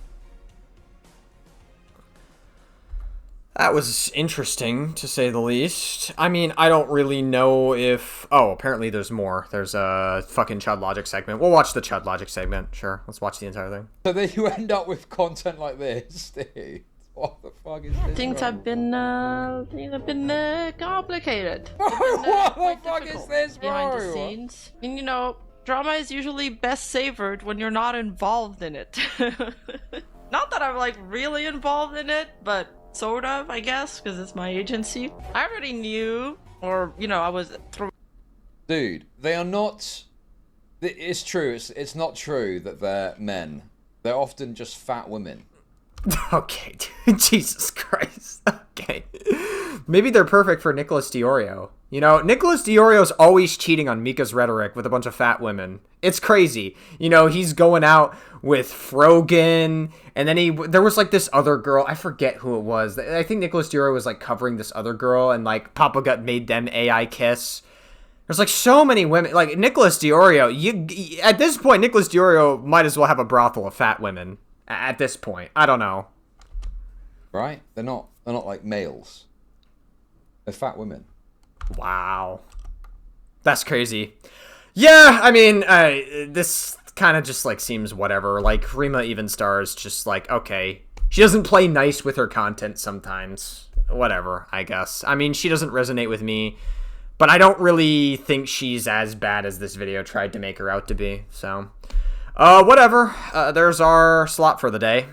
That was interesting, to say the least. I mean, I don't really know if... Oh, apparently there's more. There's a fucking Chud Logic segment. We'll watch the Chud Logic segment. Sure, let's watch the entire thing. So then you end up with content like this, dude. What the fuck is this? Things have been complicated. What the fuck is this, bro? Behind the scenes. And, you know, drama is usually best savored when you're not involved in it. Not that I'm, like, really involved in it, but... sort of, I guess, because it's my agency. I already knew, or, you know, I was... Dude, they are not... It's true, it's not true that they're men. They're often just fat women. Okay, dude. Jesus Christ. Okay. Maybe they're perfect for Nicholas Diorio. You know, Nicholas Diorio's always cheating on Mika's rhetoric with a bunch of fat women. It's crazy. You know, he's going out with Frogan, and then there was like this other girl. I forget who it was. I think Nicholas Diorio was like covering this other girl, and like Papa Gut made them AI kiss. There's like so many women. Like Nicholas Diorio, at this point, Nicholas Diorio might as well have a brothel of fat women. At this point, I don't know. Right? They're not like males. They're fat women. Wow. That's crazy. Yeah, I mean, this kind of just, like, seems whatever. Like, Rima Evenstar is just, like, okay. She doesn't play nice with her content sometimes. Whatever, I guess. I mean, she doesn't resonate with me. But I don't really think she's as bad as this video tried to make her out to be. So, whatever. There's our slot for the day.